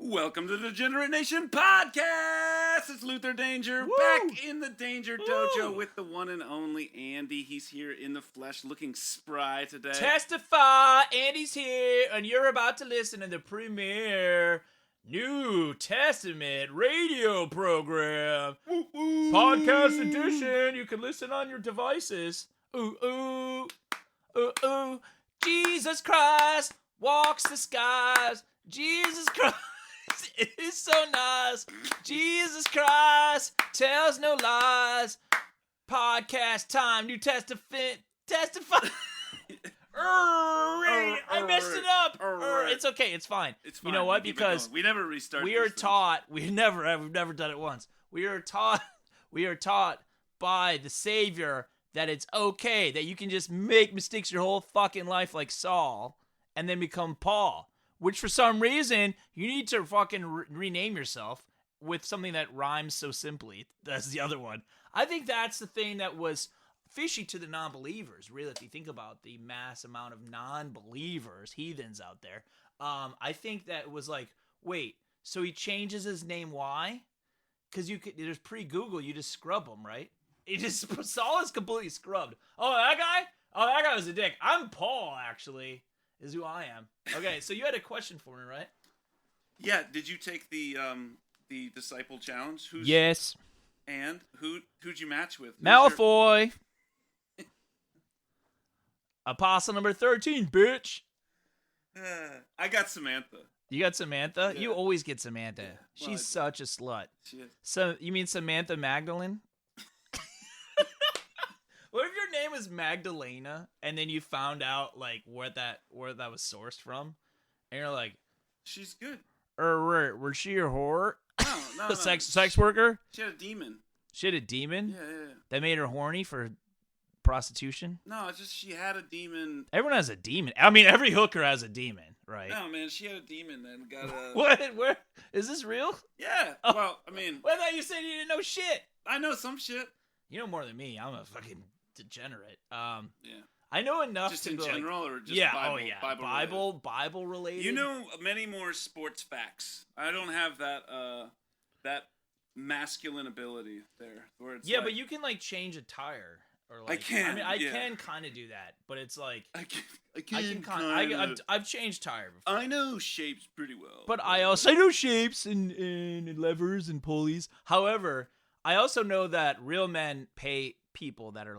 Welcome to the Degenerate Nation podcast. It's Luther Danger back in the Danger Dojo with the one and only Andy. He's here in the flesh, looking spry today. Testify, Andy's here, and you're about to listen to the premiere New Testament radio program, podcast edition. You can listen on your devices. Ooh, ooh, ooh, ooh. Jesus Christ walks the skies. Jesus Christ. It is so nice. Jesus Christ tells no lies. Podcast time. New Testament. Testify. I messed it up. It's okay. It's fine. It's fine. You know what? Because we never restart. We are taught. We've never done it once. We are taught by the Savior that it's okay, that you can just make mistakes your whole fucking life like Saul and then become Paul. Which for some reason, you need to fucking rename yourself with something that rhymes so simply. That's the other one. I think that's the thing that was fishy to the non-believers, really, if you think about the mass amount of non-believers, heathens out there. I think that it was like, wait, so he changes his name, why? Because there's pre-Google, you just scrub him, right? Saul is completely scrubbed. Oh, that guy? Oh, that guy was a dick. I'm Paul, actually. Is who I am. Okay, so you had a question for me, right? Yeah. Did you take the disciple challenge? Yes. And who'd you match with? Malfoy. Apostle number 13, bitch. I got Samantha. You got Samantha? Yeah. You always get Samantha. Yeah. She's such a slut. She is. So you mean Samantha Magdalene? What if your name is Magdalena and then you found out like where that was sourced from, and you're like, she's good. Was she a whore? No. A sex worker? She had a demon. She had a demon? Yeah. That made her horny for prostitution? No, it's just she had a demon. Everyone has a demon. I mean, every hooker has a demon, right? No, man, she had a demon and got a... What? Where? Is this real? Yeah. Oh. Well, I mean... Well, I thought you said you didn't know shit. I know some shit. You know more than me. I'm a fucking degenerate. Yeah. I know enough just to in be general, like, or just yeah, Bible, oh yeah, Bible related. You know many more sports facts. I don't have that masculine ability there. Where it's but you can like change a tire, or like I can. I mean, I yeah. can kind of do that, but it's like I can I've changed tire before. I know shapes pretty well, but I also know shapes and levers and pulleys. However, I also know that real men pay people that are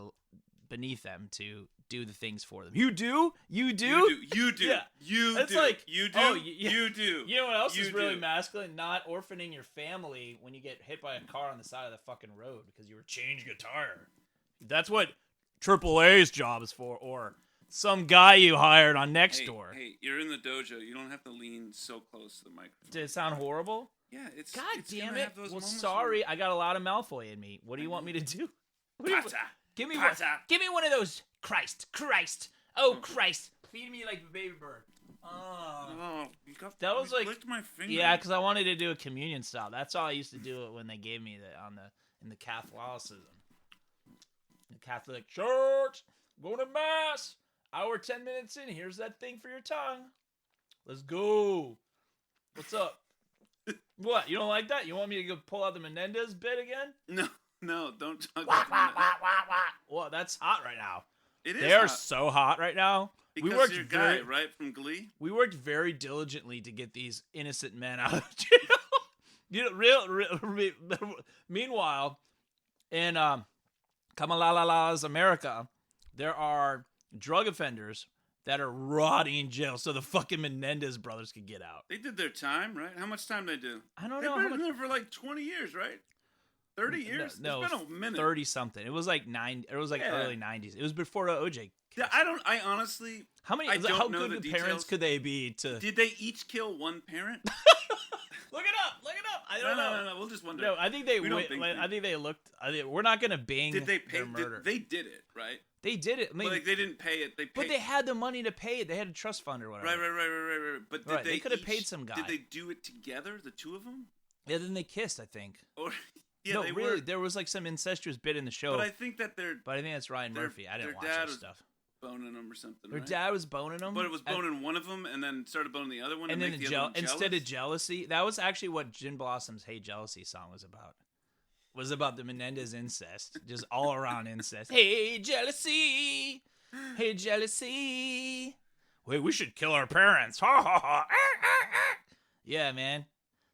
beneath them to do the things for them. You do? You do. Yeah. It's do. Like, you do. Oh, You do. You know what else You is really do. masculine? Not orphaning your family when you get hit by a car on the side of the fucking road because you were changing a tire. That's what AAA's job is for, or some guy you hired on Nextdoor. Hey, you're in the dojo. You don't have to lean so close to the microphone. Did it sound horrible? Yeah, it's... God it's damn gonna it. have those Well, moments sorry. I got a lot of Malfoy in me. What do you want me to do? Pata. Give me Pata. Give me one of those. Christ. Oh, Christ. Feed me like a baby bird. Oh, That was like... licked my finger. Yeah, because I wanted to do a communion style. That's how I used to do it when they gave me in the Catholicism. The Catholic Church. Going to Mass. Hour 10 minutes in. Here's that thing for your tongue. Let's go. What's up? What? You don't like that? You want me to go pull out the Menendez bit again? No, don't talk Wah, about wah, that. wah, wah, wah. Well, that's hot right now. It is They are hot. so hot right now. Because we worked your guy, right, from Glee? We worked very diligently to get these innocent men out of jail. You know, meanwhile, in Kamalala's America, there are drug offenders that are rotting in jail so the fucking Menendez brothers could get out. They did their time, right? How much time they do? I don't They've know. been in there for like 20 years, right? 30 years? No, it's been a minute. 30-something. It was like early 90s. It was before OJ case. Yeah, I honestly... How many? I don't how know good the of details. parents could they be to... Did they each kill one parent? Look it up. I don't know. No. We'll just wonder. No, I think they. We don't think I think they looked. We're not gonna bing. Did they pay? their murder? They did it, right? They did it. I mean, But like they didn't pay it. They paid. but they had the money to pay it. They had a trust fund or whatever. Right. But did Right, they could have each- paid some guy. Did they do it together, the two of them? Yeah, then they kissed. I think. Or yeah, no, they really, were. there was like some incestuous bit in the show. But I think that they're. I think that's Ryan their- Murphy. I didn't their watch dad that was- stuff. boning them or something. Her right? dad was boning them, But it was boning one of them, and then started boning the other one, and to then make the other one jealous? instead of jealousy, that was actually what Gin Blossom's "Hey Jealousy" song was about. Was about the Menendez incest, just all around incest. Hey jealousy, hey jealousy. Wait, we should kill our parents. Ha ha ha. Yeah, man.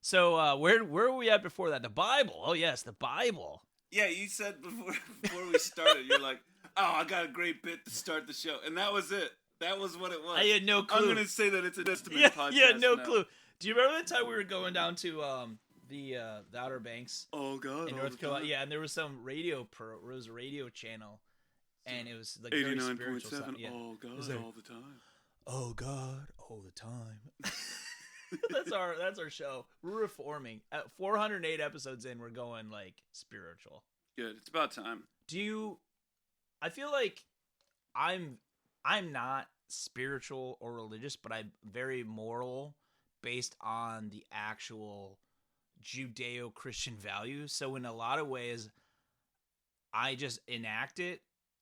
So where were we at before that? The Bible. Oh yes, the Bible. Yeah, you said before we started, you're like, oh, I got a great bit to start the show, and that was it. That was what it was. I had no clue. I'm gonna say that it's a Testament podcast. Yeah, no now. clue. Do you remember the time we were going down to the Outer Banks? Oh God, In North Carolina, yeah, and there was some radio a radio channel, and it was like 89.7. Yeah. Oh God, like, all the time. Oh God, all the time. that's our show. We're reforming. At 408 episodes in, we're going like spiritual. Good. It's about time. I feel like I'm not spiritual or religious, but I'm very moral based on the actual Judeo-Christian values. So in a lot of ways, I just enact it.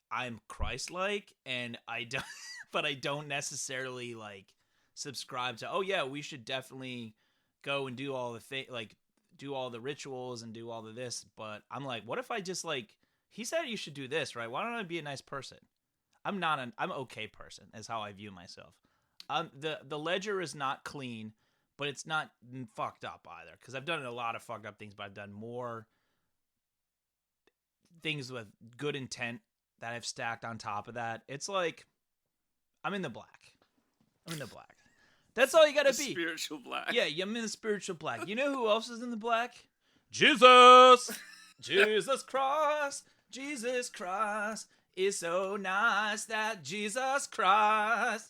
I'm Christ-like, and I don't, but I don't necessarily like subscribe to. Oh yeah, we should definitely go and do all the do all the rituals and do all of this. But I'm like, what if I just like? He said you should do this, right? Why don't I be a nice person? I'm an okay person, is how I view myself. The ledger is not clean, but it's not fucked up either. Because I've done a lot of fucked up things, but I've done more things with good intent that I've stacked on top of that. It's like I'm in the black. That's all you gotta be. Spiritual black. Yeah, I'm in the spiritual black. You know who else is in the black? Jesus! Jesus Christ! Jesus Christ is so nice that Jesus Christ.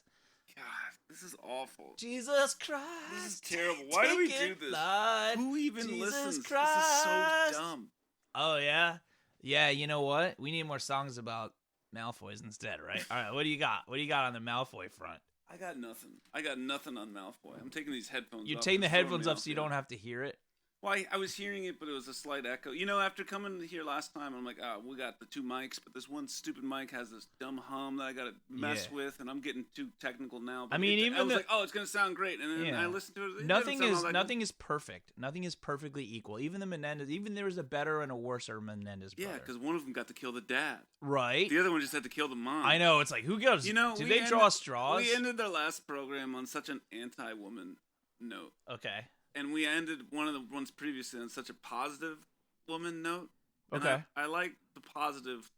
God, this is awful. Jesus Christ. This is terrible. Why do we do this? Blood. Who even Jesus listens? Christ. This is so dumb. Oh, yeah? Yeah, you know what? We need more songs about Malfoys instead, right? All right, what do you got? What do you got on the Malfoy front? I got nothing on Malfoy. I'm taking these headphones off. You're taking the They're throwing headphones me off so you don't have to hear it? Well, I was hearing it, but it was a slight echo. You know, after coming here last time, I'm like, we got the two mics, but this one stupid mic has this dumb hum that I got to mess with, and I'm getting too technical now. But I mean, I was like, oh, it's going to sound great, and then I listened to it. Nothing is perfect. Nothing is perfectly equal. Even the Menendez, there was a better and a worser Menendez brother. Yeah, because one of them got to kill the dad. Right. The other one just had to kill the mom. I know. It's like, who gives? You know, did they draw straws? We ended their last program on such an anti-woman note. Okay. And we ended one of the ones previously on such a positive woman note. And okay. I like the positive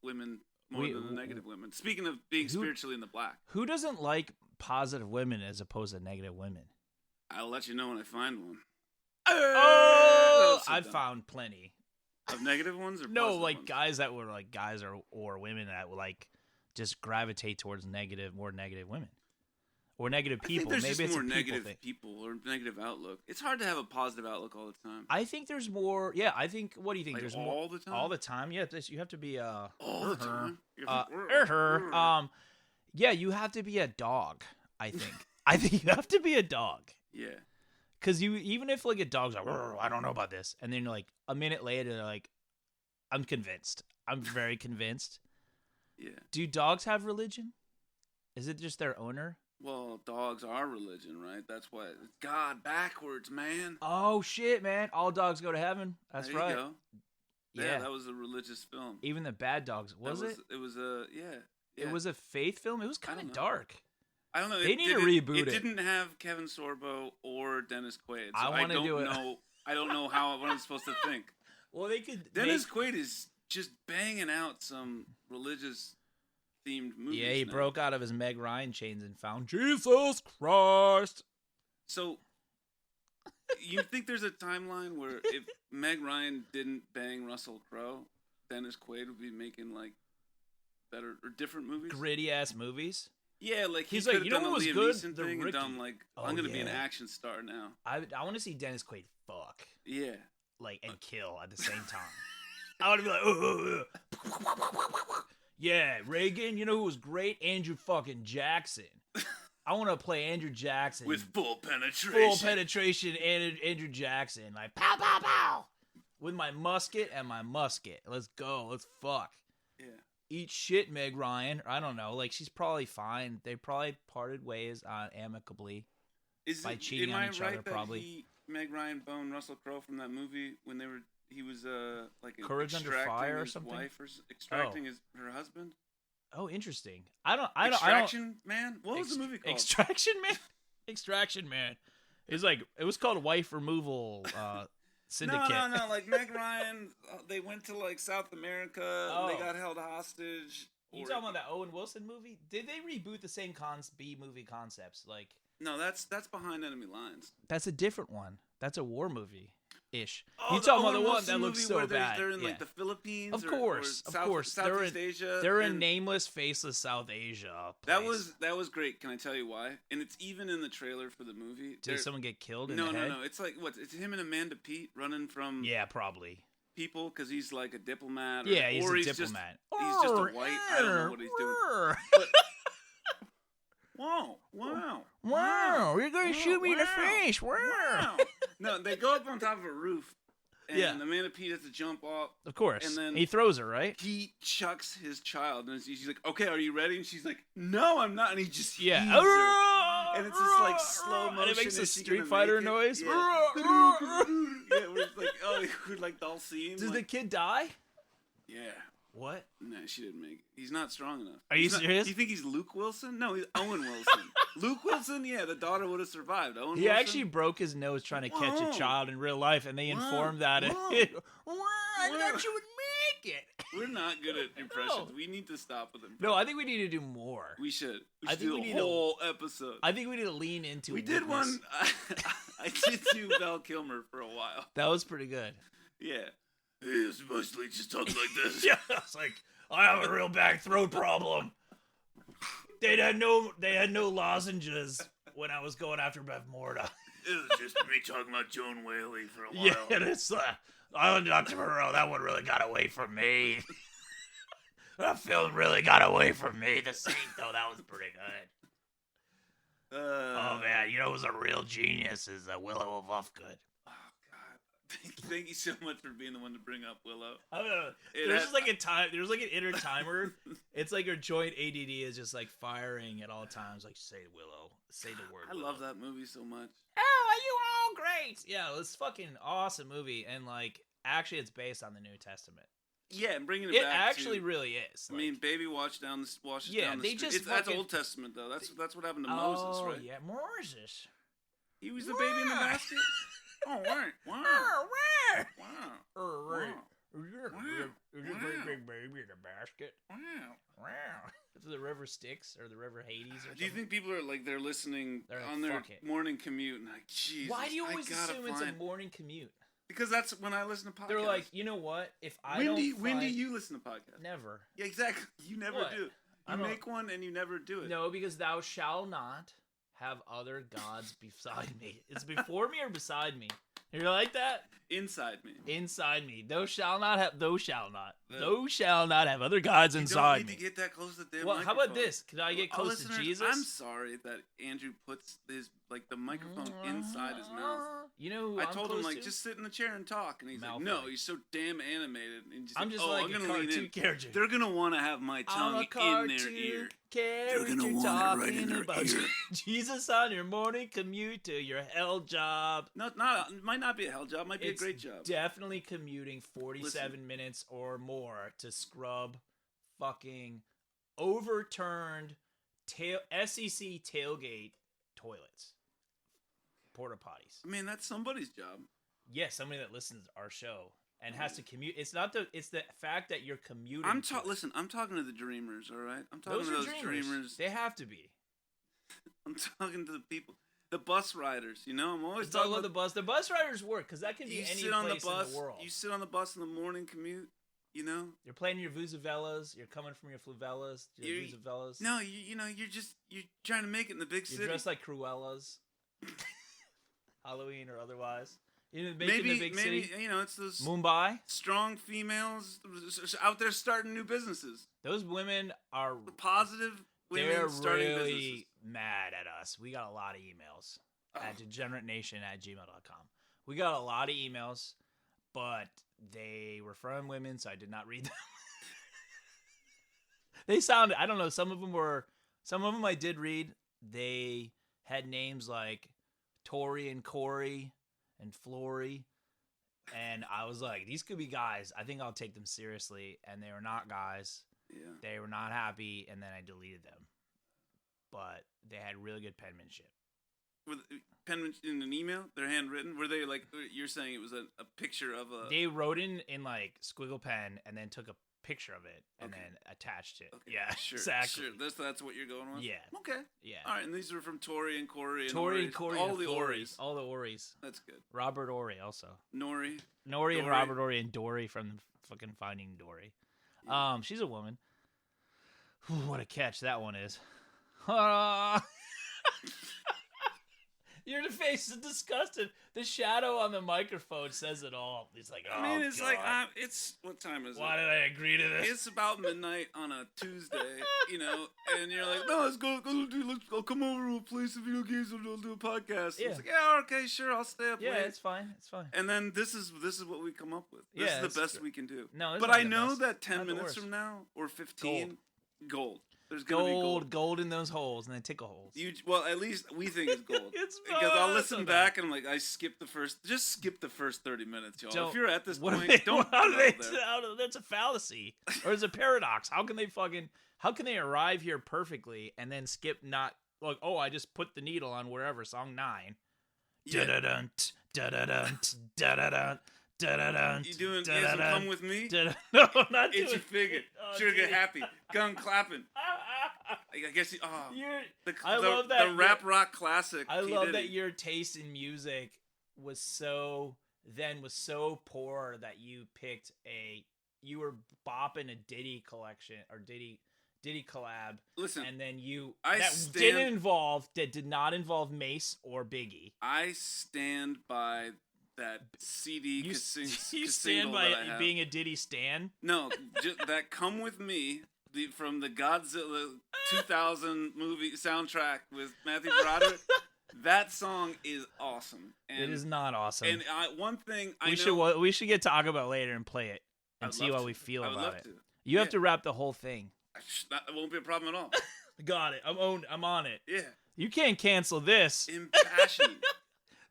women more than the negative women. Speaking of being spiritually in the black. Who doesn't like positive women as opposed to negative women? I'll let you know when I find one. Oh! I've found plenty. Of negative ones or no, like ones? Guys that were like guys or women that would like just gravitate towards more negative women. Or negative people. I think there's Maybe just it's more a negative people or negative outlook. It's hard to have a positive outlook all the time. I think there's more. Yeah, I think. What do you think? Like there's all more the time. All the time. Yeah, you have to be all the time. Yeah, you have to be a dog. I think. I think you have to be a dog. Yeah. Because even if like a dog's like, I don't know about this, and then like a minute later, they're like, I'm convinced. I'm very convinced. Yeah. Do dogs have religion? Is it just their owner? Well, dogs are religion, right? That's why it's God backwards, man. Oh shit, man! All dogs go to heaven. That's there right. You go. Yeah, that was a religious film. Even the bad dogs. Was it? It was a It was a faith film. It was kind of dark. I don't know. They need to reboot it. It didn't have Kevin Sorbo or Dennis Quaid. So I want to do it. I don't know what I'm supposed to think. Well, they could. Dennis Quaid is just banging out some religious themed movies. Yeah, he broke out of his Meg Ryan chains and found Jesus Christ. So, you think there's a timeline where if Meg Ryan didn't bang Russell Crowe, Dennis Quaid would be making like better or different movies? Gritty ass movies? Yeah, like he's like, you know what was Liam good? Neeson The thing Ricky. And done like, I'm going to be an action star now. I want to see Dennis Quaid fuck. Yeah. Like, and kill at the same time. I want to be like, yeah, Reagan, you know who was great? Andrew fucking Jackson. I want to play Andrew Jackson. With full penetration. Full penetration, Andrew Jackson. Like, pow, pow, pow. With my musket and my musket. Let's go. Let's fuck. Yeah. eat shit, Meg Ryan. I don't know. Like, she's probably fine. They probably parted ways amicably by cheating on each other, probably. Meg Ryan boned Russell Crowe from that movie when he was like Courage Under Fire or something? Wife or extracting her husband. Oh, interesting. Extraction Man? What was the movie called? Extraction Man? Extraction Man. It was called Wife Removal Syndicate. No. Like Meg Ryan, they went to like South America. Oh. They got held hostage. You talking about that Owen Wilson movie? Did they reboot the same B movie concepts? Like, no, that's Behind Enemy Lines. that's a different one. That's a war movie ish. Oh, You talking about the Owen one Wilson that looks movie so where bad? They're in Yeah. like the Philippines. Of course. Southeast Asia. They're in nameless, faceless South Asia. That place. was great. Can I tell you why? And it's even in the trailer for the movie. Did someone get killed in No, the head? no. It's like what? It's him and Amanda Peet running from Yeah, probably. people because he's like a diplomat. Yeah, he's or a he's diplomat. He's just a white. I don't know what he's doing. But, wow! You're gonna shoot me in the face! Wow! No, they go up on top of a roof, and Yeah. Amanda Peet has to jump off. Of course. And then he throws her, right? He chucks his child, and she's like, "Okay, are you ready?" And she's like, "No, I'm not." And he just Yeah. heaves her. And it's just like slow motion. And it makes a is she Street gonna Fighter make it? noise. Yeah, where it's like, oh, like dull scene. Does the like, kid die? yeah. What? No, she didn't make it. He's not strong enough. Are you serious? Do you think he's Luke Wilson? No, he's Owen Wilson. Luke Wilson, yeah, the daughter would have survived. Owen He Wilson? actually broke his nose trying to catch a child in real life, and they informed that. I thought you would make it. We're not good at impressions. No. We need to stop with them. No, I think we need to do more. We should. I think do we a need whole episode. I think we need to lean into. We did one. I did do Val Kilmer for a while. That was pretty good. Yeah. It's mostly just talking like this. Yeah, it's like I have a real bad throat problem. They had no lozenges when I was going after Bev Morta. It was just me talking about Joan Whaley for a while. Yeah, and it's Island Dr. Moreau. That one really got away from me. That film really got away from me. The scene, though, that was pretty good. Oh man, you know who was a real genius is Willow Ufgood. Thank you so much for being the one to bring up Willow. I don't know. There's just like a time. There's like an inner timer. It's like your joint ADD is just like firing at all times. Like say Willow, say the word. I Willow. love that movie so much. Oh, you all great? Yeah, it's fucking awesome movie, and like actually, it's based on the New Testament. Yeah, and bringing it It back. actually really is. I mean, baby washes down the Yeah, they street. just That's fucking- Old Testament though. That's what happened to Moses, right? Yeah, Moses. He was the baby in the basket. Oh, right. Wow. Wow. Wow. Big baby in a basket. Wow. Wow. If the river Styx or the river Hades or something. Do you think people are like they're listening They're like, on their "Fuck it." morning commute and like, Jesus, Why do you always I gotta assume it's a find... morning commute? Because that's when I listen to podcasts. They're like, you know what? If I when don't do find... you listen to podcasts? Never. Yeah, exactly. You never What? do. I You don't- make one and you never do it. No, because thou shalt not have other gods beside me. It's before me or beside me. You like that? Inside me. Inside me. Thou shalt not have other gods You inside don't need me. to get that close to the damn Well, how about microphone. this? Can I get Well, close to listeners, Jesus? I'm sorry that Andrew puts the microphone inside his mouth. You know who I I'm told him close like to? just sit in the chair and talk, and he's Malfoy. like, "No, you're so damn animated." And just I'm just oh, like I'm a gonna lean cartoon in. character. They're gonna want to have my I'm tongue a in cartoon their ear. character They're gonna want it right in their talking about ear. Jesus on your morning commute to your hell job. No, it might not be a hell job. It might be a great job. Definitely commuting 47 minutes or more to scrub fucking overturned SEC tailgate toilets. Porta potties. I mean, that's somebody's job. Yeah, somebody that listens to our show and has to commute. It's the fact that you're commuting. Listen, I'm talking to the dreamers, all right? I'm talking Those to are those dreamers. They have to be. I'm talking to the people, the bus riders. You know, I'm always Let's talk about the bus. The bus riders work because that can be you any sit on place the bus, in the world. You sit on the bus in the morning commute. You know, You're playing your vuzavellas. You're coming from your fluvellas. Your vuzavellas. No, you're trying to make it in the big city. You're dressed like Cruellas. Halloween or otherwise. You know, maybe the big city. It's those Mumbai. strong females out there starting new businesses. Those women are The positive women they're starting really businesses. mad at us. We got a lot of emails at degeneratnation@gmail.com. We got a lot of emails, but they were from women, so I did not read them. They sounded. I don't know. Some of them I did read. They had names like Tori and Corey and Flory, and I was like, these could be guys. I think I'll take them seriously, and they were not guys. Yeah. They were not happy, and then I deleted them. But they had really good penmanship. Were penmanship in an email? They're handwritten? Were they like, you're saying it was a picture of a... They wrote in like squiggle pen and then took a picture of it and then attached it. Okay. Yeah, Sure. exactly. Sure. That's what you're going with? Yeah. Okay. Yeah. All right, and these are from Tori and Corey and Tori Ori. and Corey all and the Flories. Oris. All the Oris. That's good. Robert Ory also. Nori And Dory. Robert Ory and Dory from fucking Finding Dory. Yeah. She's a woman. Whew, what a catch that one is. Your face is disgusted. The shadow on the microphone says it all. It's like, oh, I mean, it's God. like, it's, what time is Why it? did I agree to this? It's about midnight on a Tuesday, and you're like, no, let's go come over to a place of video games and we'll do a podcast. Yeah. It's like, yeah, okay, sure, I'll stay up Yeah, late. it's fine. It's fine. And then this is what we come up with. This Yeah, is that's the best true. we can do. No, it's but not I the know best. that 10 Not the minutes worst. from now or 15, gold. There's gonna be Gold in those holes and then tickle holes. Well, at least we think it's gold. It's because I'll fun. listen back and I'm like, just skip the first 30 minutes, y'all. Don't- If you're at this What are point, they, don't how do go they, there. that's a fallacy. Or it's a paradox. How can they arrive here perfectly and then skip not like, oh, I just put the needle on wherever, song 9. Yeah. Da-da-dun, da-da-dun, da-da-dun, da-da-dun, You doing da-da-dun, some come with me? No, I'm not doing Itchy figure. Oh, Sure get dude. happy. Gun clapping. I guess I love that the rap rock classic. I P. love Diddy. that your taste in music was so poor that you were bopping a Diddy collection or Diddy collab. Listen, And then that did not involve Mace or Biggie. I stand by that CD. You single stand by that I have. being a Diddy stan. No, just that "Come With Me" from the Godzilla 2000 movie soundtrack with Matthew Broderick. That song is awesome. And, It is not awesome. And one thing I know, we should get talk about later and play it and I'd see love how to. we feel I would about love it. to. You have Yeah. to rap the whole thing. That won't be a problem at all. Got it. I'm on it. Yeah, You can't cancel this. impassioned.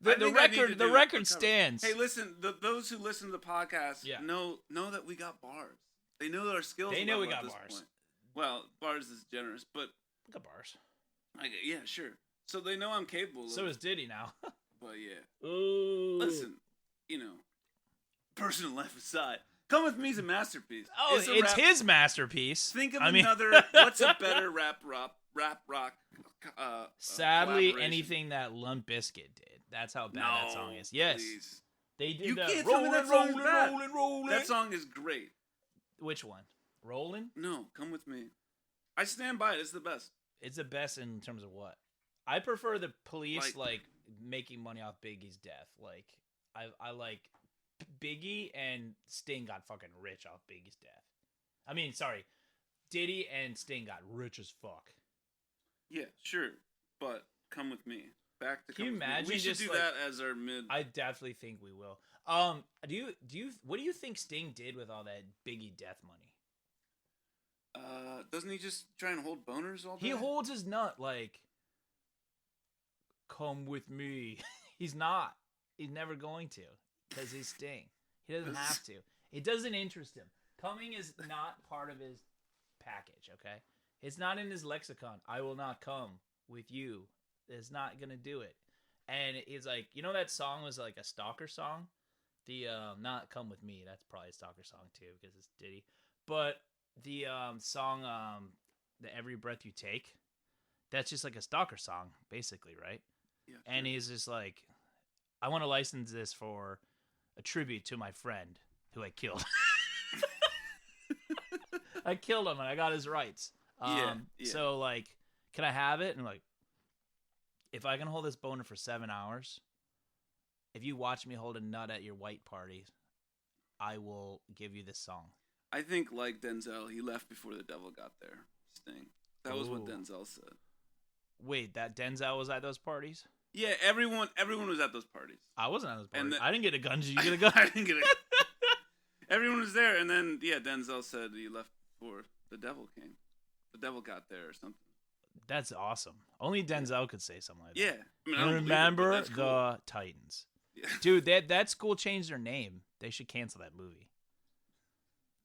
I The think I need to record do a record cover. stands. Hey, listen, those who listen to the podcast Yeah. know that we got bars. They know that our skills. They are know we level at got this bars. point. Well, bars is generous, but Look at bars. yeah, sure. So they know I'm capable. So of is Diddy now. But yeah, Ooh. listen, personal life aside, "Come With Me" is a masterpiece. Oh, a it's rap- his masterpiece. Think of I mean, another. What's a better rap rock? sadly, collaboration? anything that Limp Bizkit did. That's how bad that song is. No, Yes, please. they did You that. can't tell me that song is bad. rolling. That song is great. Which one? Rolling? No, "Come With Me." I stand by it. It's the best. It's the best in terms of what? I prefer the Police Like- making money off Biggie's death. Like I like Biggie and Sting got fucking rich off Biggie's death. I mean, sorry, Diddy and Sting got rich as fuck. Yeah, sure, but "Come With Me." Back to Can you "Come With Me." imagine We should just, do like- that as our mid. I definitely think we will. What do you think Sting did with all that Biggie death money? Doesn't he just try and hold boners all day? He holds his nut like, "Come with me." He's not. He's never going to because he's Sting. He doesn't have to. It doesn't interest him. Coming is not part of his package, okay? It's not in his lexicon. I will not come with you. It's not going to do it. And he's like, that song was like a stalker song? The, not "Come With Me." That's probably a stalker song too because it's Diddy. But the song, the "Every Breath You Take," that's just like a stalker song, basically, right? Yeah, And he's just like, I want to license this for a tribute to my friend who I killed. I killed him and I got his rights. Yeah. So, like, can I have it? And, like, if I can hold this boner for 7 hours, if you watch me hold a nut at your white party, I will give you this song. I think, like Denzel, he left before the devil got there. Sting. That was what Ooh. Denzel said. Wait, that Denzel was at those parties? Yeah, everyone was at those parties. I wasn't at those And parties. I didn't get a gun. Did you get a gun? I didn't get it. Everyone was there, and then Denzel said he left before the devil came. the devil got there or something. That's awesome. Only Denzel could say something like that. Yeah. I mean, I don't Remember believe it, but that's cool. the Titans. Yeah. Dude, that school changed their name. They should cancel that movie.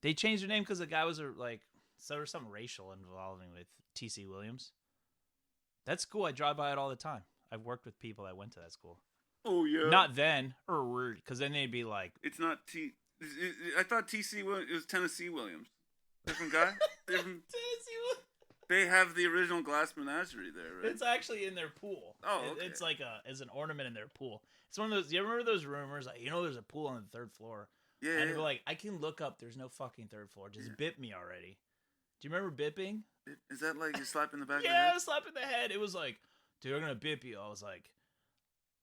They changed their name because the guy was like, so there was something racial involving with T.C. Williams. That school, I drive by it all the time. I've worked with people that went to that school. Oh, yeah. Not then, because then they'd be like... It's not I thought T.C. Williams, it was Tennessee Williams. Different guy? Tennessee Williams. They have the original Glass Menagerie there, right? It's actually in their pool. Oh, okay. It's like as an ornament in their pool. It's one of those... You remember those rumors? Like, there's a pool on the 3rd floor. Yeah. And they're like, I can look up. There's no fucking 3rd floor. Just bip me already. Do you remember bipping? Is that like you slap in the back of the head? Yeah, slap in the head. It was like, dude, I'm gonna bip you. I was like,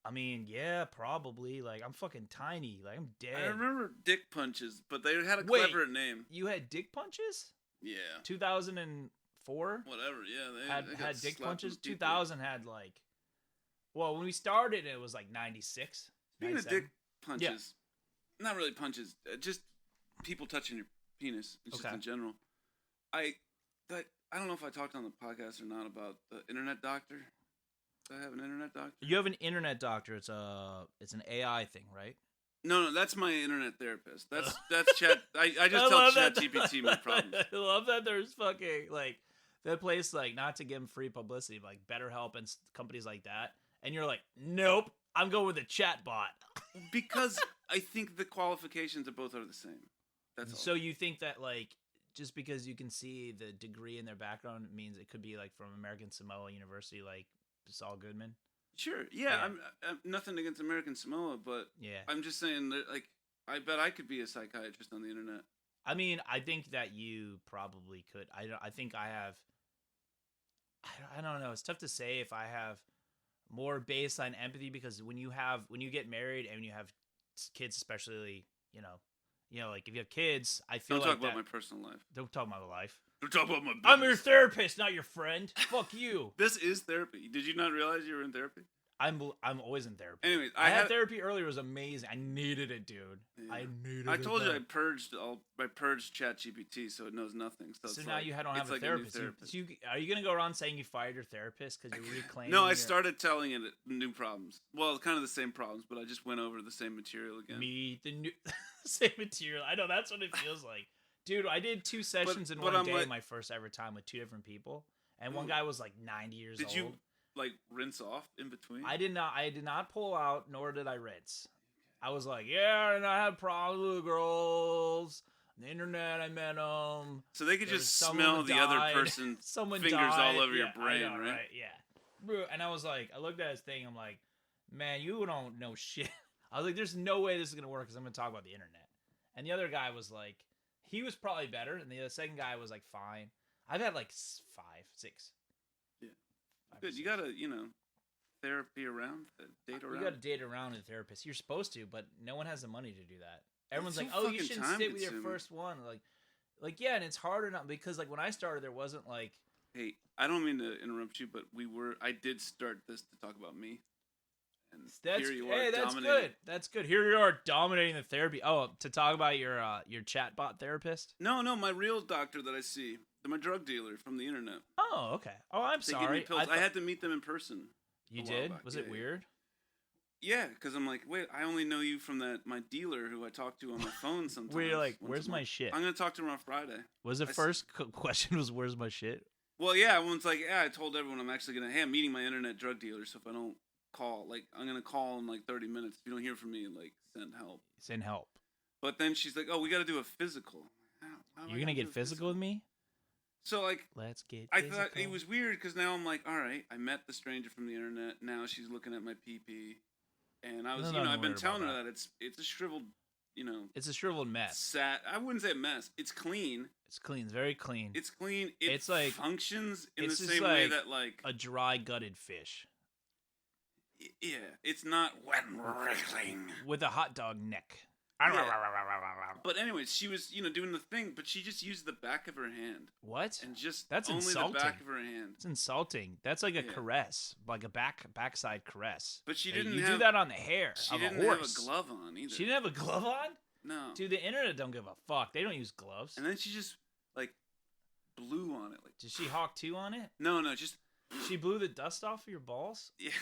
I mean, yeah, probably. Like, I'm fucking tiny. Like, I'm dead. I remember dick punches, but they had a clever name. You had dick punches? Yeah. 2004? Whatever, yeah. They had dick punches? 2000 had like, well, when we started, it was like 96. Speaking of dick punches, not really punches, just people touching your penis, just in general. I don't know if I talked on the podcast or not about the internet doctor. Do I have an internet doctor? You have an internet doctor. It's an AI thing, right? No, that's my internet therapist. That's chat. I just tell ChatGPT my problems. I love that there's fucking like that place, like, not to give them free publicity, but like BetterHelp and companies like that, and you're like, nope, I'm going with a chat bot. Because I think the qualifications of both are the same. That's all. So you think that like just because you can see the degree in their background means it could be like from American Samoa University, like Saul Goodman? Sure. Yeah. I'm nothing against American Samoa, but I'm just saying that, like, I bet I could be a psychiatrist on the internet. I mean, I think that you probably could. I think I have. I don't know. It's tough to say if I have more baseline empathy, because when you get married and when you have kids, especially, like if you have kids, I feel don't like talk about my personal life. Don't talk about my life. Don't talk about my business. I'm your therapist, not your friend. Fuck you. This is therapy. Did you not realize you were in therapy? I'm always in therapy. Anyways, I had therapy earlier. It was amazing. I needed it, dude. Yeah. I needed it. I told you I purged ChatGPT, so it knows nothing. So now you don't have a therapist. Are you gonna go around saying you fired your therapist because you reclaimed? No, I started telling it new problems. Well, kind of the same problems, but I just went over the same material again. The new same material. I know, that's what it feels like, dude. I did 2 sessions in one day, my first ever time, with 2 different people, and one guy was like 90 years old. Did you like rinse off in between? I did not pull out, nor did I rinse. I was like, yeah, and I had problems with girls. On the internet, I met them. So they could just smell the other person's fingers all over your brain, right? Yeah. And I was like, I looked at his thing. I'm like, man, you don't know shit. I was like, there's no way this is going to work because I'm going to talk about the internet. And the other guy was like, he was probably better. And the second guy was like, fine. I've had like 5, 6. Yeah. Good. You got to, therapy around, date around. You got to date around a therapist. You're supposed to, but no one has the money to do that. Everyone's so like, oh, you shouldn't sit with your consuming. first one. Like, yeah, and it's harder not because like when I started, there wasn't like. Hey, I don't mean to interrupt you, but I did start this to talk about me. And that's dominating. good. That's good. Here you are dominating the therapy. Oh, to talk about your chatbot therapist? No, my real doctor that I see, my drug dealer from the internet. Oh, okay. Oh, I'm sorry. Give me pills. I had to meet them in person. You did? Was it weird? Yeah, because I'm like, wait, I only know you from my dealer who I talk to on my phone sometimes. Where you're like, where's my shit? I'm going to talk to him on Friday. Was the first question was, where's my shit? Well, yeah, everyone's like, I told everyone I'm actually going to, I'm meeting my internet drug dealer, so if I don't call, like, I'm going to call in like 30 minutes. If you don't hear from me, like, send help. Send help. But then she's like, oh, we got to do a physical. You're going to get physical with me? So, like, let's get I thought it was weird because now I'm like, all right, I met the stranger from the internet. Now she's looking at my pee-pee. And I was, I've been telling her that it's a shriveled, It's a shriveled mess. I wouldn't say a mess. It's clean. It's clean. It's very clean. It's clean. It's like functions in the same way that like a dry gutted fish. Yeah, it's not wet and wriggling with a hot dog neck. Yeah. But anyways, she was, doing the thing, but she just used the back of her hand. What? And just that's only insulting. The back of her hand. It's insulting. That's like a caress, like a backside caress. But she didn't. You do that on the hair she of didn't a horse. Have a glove on either. She didn't have a glove on. No. Dude, the internet don't give a fuck. They don't use gloves. And then she just like blew on it. Like, did she Hawk 2 on it? No, just. She blew the dust off of your balls? Yeah, it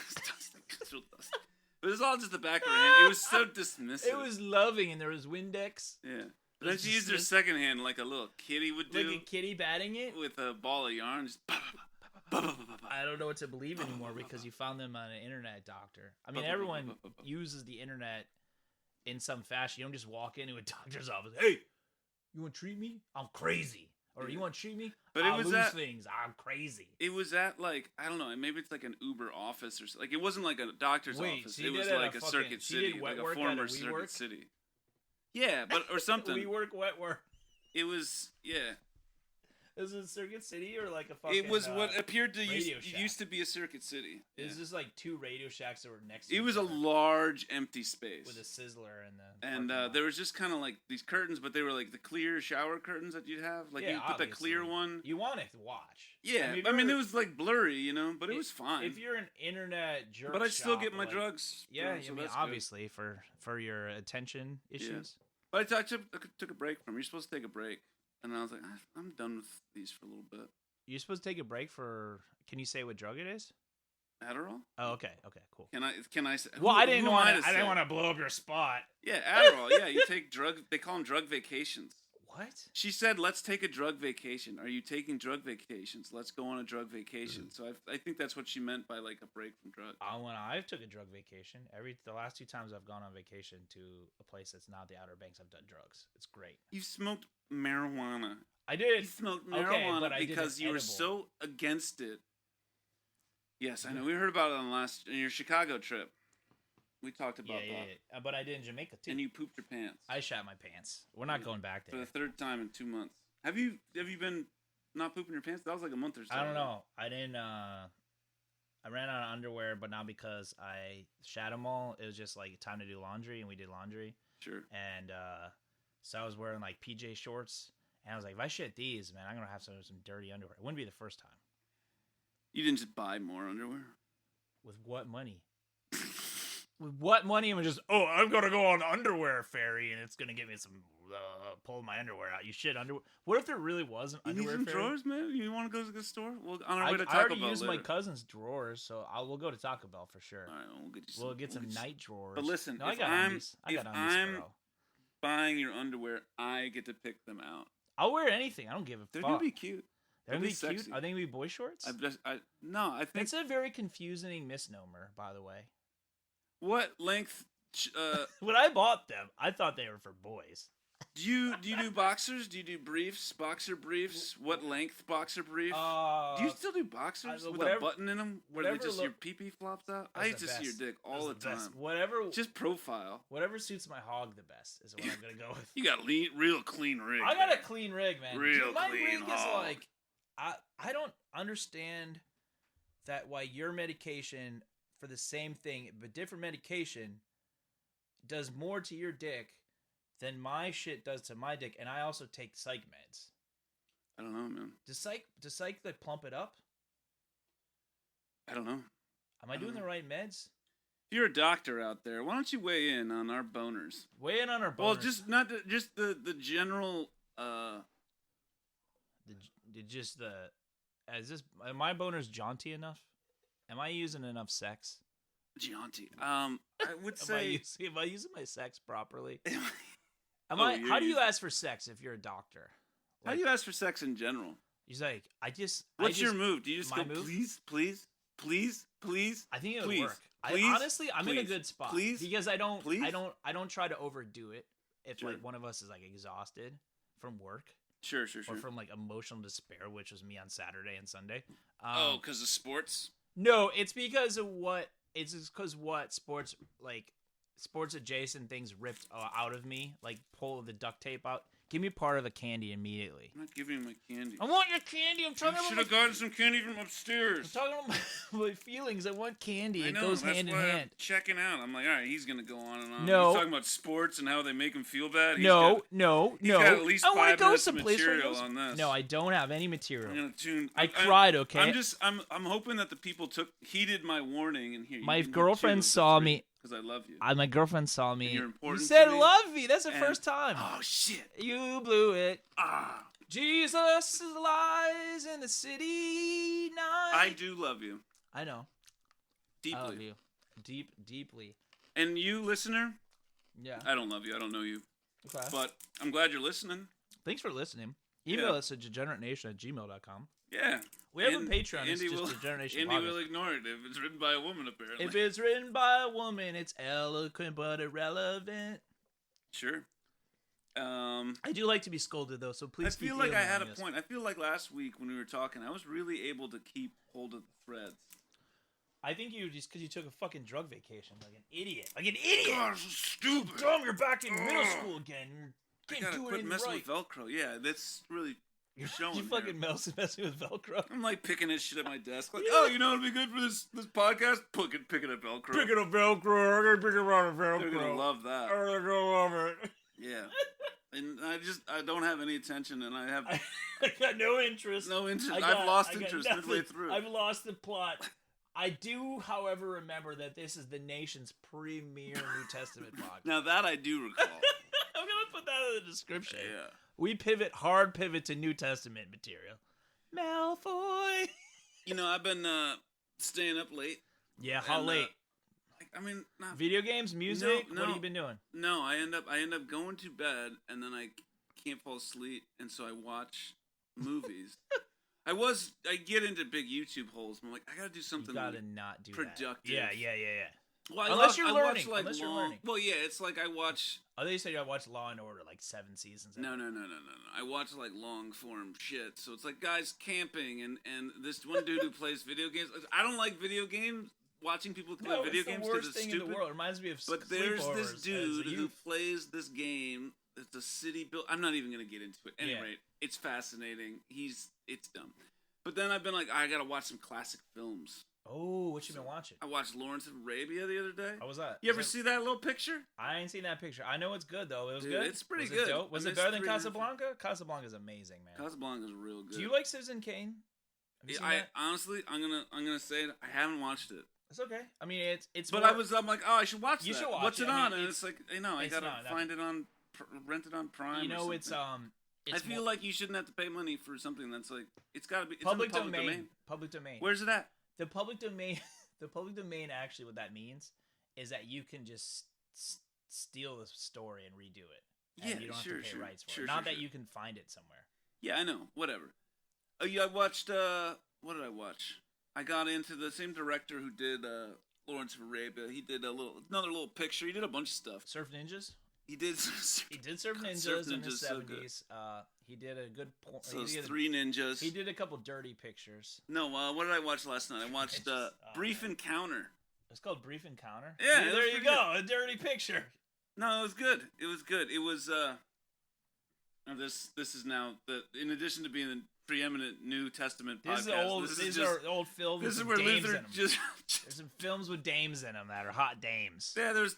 was real dusty. But it was all just the back of her hand. It was so dismissive. It was loving, and there was Windex. Yeah. But then she used her second hand like a little kitty would do. Like a kitty batting it? With a ball of yarn. Just I don't know what to believe anymore because you found them on an internet doctor. I mean, everyone uses the internet in some fashion. You don't just walk into a doctor's office. Hey, you want to treat me? I'm crazy. Or you want to treat me? But I'll lose things. I'm crazy. It was at like, I don't know, maybe it's like an Uber office or something. Like, it wasn't like a doctor's office. It was like a Circuit City, like a former Circuit City. Yeah, but or something. Wet work. It was, yeah. Is it Circuit City or like a fucking It was what appeared to used to be a Circuit City. Is this like 2 Radio Shacks that were next to each other? It was a large empty space. With a sizzler and there was just kind of like these curtains, but they were like the clear shower curtains that you'd have. Like, you put the clear one. You want to watch. Yeah, I mean, it was like blurry, you know, but it was fine. If you're an internet jerk but I still get my drugs. Yeah, I mean, obviously for your attention issues. Yeah. But I took a break from. You're supposed to take a break. And I was like, I'm done with these for a little bit. You're supposed to take a break for. Can you say what drug it is? Adderall. Oh, okay, cool. Can I say? Well, I didn't want to blow up your spot. Yeah, Adderall. Yeah, you take drug. They call them drug vacations. What? She said, "Let's take a drug vacation." Are you taking drug vacations? Let's go on a drug vacation. So I think that's what she meant by like a break from drugs. When I've took a drug vacation, the last 2 times I've gone on vacation to a place that's not the Outer Banks, I've done drugs. It's great. You smoked marijuana. I did. You smoked marijuana because you were so against it. Yes, I know. We heard about it on your Chicago trip. We talked about that. Yeah. But I did in Jamaica too. And you pooped your pants. I shat my pants. We're not going back there. For the 3rd time in 2 months. Have you been not pooping your pants? That was like a month or so. I don't know. I didn't. I ran out of underwear, but not because I shat them all. It was just like time to do laundry, and we did laundry. Sure. And so I was wearing like PJ shorts, and I was like, if I shit these, man, I'm gonna have some dirty underwear. It wouldn't be the first time. You didn't just buy more underwear? With what money? With what money am I just, I'm going to go on underwear ferry and it's going to give me some, pull my underwear out. You shit underwear. What if there really was an underwear ferry? You need some drawers, man? You want to go to the store? Well, on our way to Taco Bell I already used my cousin's drawers, so we'll go to Taco Bell for sure. All right, we'll get some night drawers. But listen, no, if I'm buying your underwear, I get to pick them out. I'll wear anything. I don't give a fuck. They're going to be cute. They're going to be cute? Are they going to be boy shorts? No, I think... It's a very confusing misnomer, by the way. What length? When I bought them, I thought they were for boys. Do you do boxers? Do you do briefs? Boxer briefs? What length boxer brief? Do you still do boxers with a button in them where your pee-pee flops out? I used to see your dick all the time. Just profile. Whatever suits my hog the best is what I'm gonna go with. You got real clean rig. I got a clean rig, man. Real my clean rig hog. Is like, I don't understand that why your medication for the same thing but different medication does more to your dick than my shit does to my dick, and I also take psych meds. I don't know, man. Does psych like plump it up? I don't know. Am I doing the right meds? If you're a doctor out there, why don't you weigh in on our boners? Weigh in on our boners. Well, just the general. Are my boners jaunty enough? Am I using enough sex? Jaunty. I would say. Am I using my sex properly? How do you ask for sex if you're a doctor? How do you ask for sex in general? He's like, What's your move? Do you just go, please, please, please, please? I think it would work. Honestly, I'm in a good spot. Please, because I don't try to overdo it. If like one of us is like exhausted from work. Sure. Or from like emotional despair, which was me on Saturday and Sunday. Because of sports? No, it's because of what sports adjacent things ripped out of me, like pull the duct tape out. Give me part of the candy immediately. I'm not giving you my candy. I want your candy. I'm talking about. You should have gotten some candy from upstairs. I'm talking about my feelings. I want candy. It goes hand in hand. I'm checking out. I'm like, all right, he's gonna go on and on. No. He's talking about sports and how they make him feel bad. He's got at least 5 minutes of material on this. No, I don't have any material. I'm gonna tune. I cried. Okay. I'm hoping that the people heeded my warning and here. My girlfriend saw me. Because I love you. My girlfriend saw me. And you're important. You said love me. That's the first time. Oh shit! You blew it. Jesus lies in the city night. I do love you. I know. Deeply. I love you. Deeply. And you, listener? Yeah. I don't love you. I don't know you. Okay. But I'm glad you're listening. Thanks for listening. Email us at degeneratenation@gmail.com. Yeah. We have a Patreon. It's just Degenerate Nation. Andy will ignore it if it's written by a woman, apparently. If it's written by a woman, it's eloquent but irrelevant. Sure. I do like to be scolded, though, so please keep I feel like I had a us. point. I feel like last week when we were talking, I was really able to keep hold of the threads. I think you just because you took a fucking drug vacation, like an idiot. Like an idiot! God, so stupid! Dumb, you're back in middle school again. You I gotta quit messing with Velcro. Yeah, that's really showing. You fucking messing with Velcro. I'm like picking this shit at my desk. Like, oh, you know what'd be good for this podcast? Picking up Velcro. Picking up Velcro. I'm gonna pick around Velcro. They're gonna love that. They're gonna love it. Yeah. And I don't have any attention, and I got no interest. I've lost interest midway through. I've lost the plot. I do, however, remember that this is the nation's premier New Testament podcast. Now that I do recall. I'm gonna put that in the description. Yeah. We hard pivot to New Testament material. Malfoy. You know, I've been staying up late. Yeah, how late? Not video games, music. No, what have you been doing? No, I end up going to bed, and then I can't fall asleep, and so I watch movies. I get into big YouTube holes. I'm like, I gotta do something. You gotta not do productive. That. Yeah. Well, unless you're learning. You're learning. Well, yeah, it's like I watch. I thought you said I watched Law and Order like 7 seasons. No. I watch like long form shit. So it's like guys camping and this one dude who plays video games. I don't like video games. Watching people play video games because it's stupid. In the world. It reminds me of but there's this dude who plays this game. It's a city built. I'm not even gonna get into it. Anyway, it's fascinating. It's dumb. But then I've been like, I gotta watch some classic films. Oh, what you been watching? I watched Lawrence of Arabia the other day. How was that? You ever see that little picture? I ain't seen that picture. I know it's good though. It was Dude, good. It's pretty good. Dope? Was it better than Casablanca? Casablanca's amazing, man. Casablanca's real good. Do you like Citizen Kane? Honestly, I'm gonna say it. I haven't watched it. It's okay. I mean, it's. But I'm like, oh, I should watch that. You should watch What's it on? And it's like, I gotta find it on, rent it on Prime. You know, it's I feel like you shouldn't have to pay money for something that's like it's gotta be public domain. Public domain. Where's it at? The public domain. The public domain. Actually, what that means is that you can just steal the story and redo it. And you don't have to pay rights for it. Not that you can find it somewhere. Yeah, I know. Whatever. Oh, yeah, I watched. What did I watch? I got into the same director who did Lawrence of Arabia. He did another little picture. He did a bunch of stuff. Surf Ninjas. He did. He did Surf Ninjas in the 70s. He did a good. So Three Ninjas. He did a couple dirty pictures. No, what did I watch last night? I watched Brief Encounter. It's called Brief Encounter. Yeah, there you go. A dirty picture. No, it was good. It was good. It was. This is now in addition to being the preeminent New Testament podcast. These are old films. This is where Luther just. There's some films with dames in them that are hot dames. Yeah, there's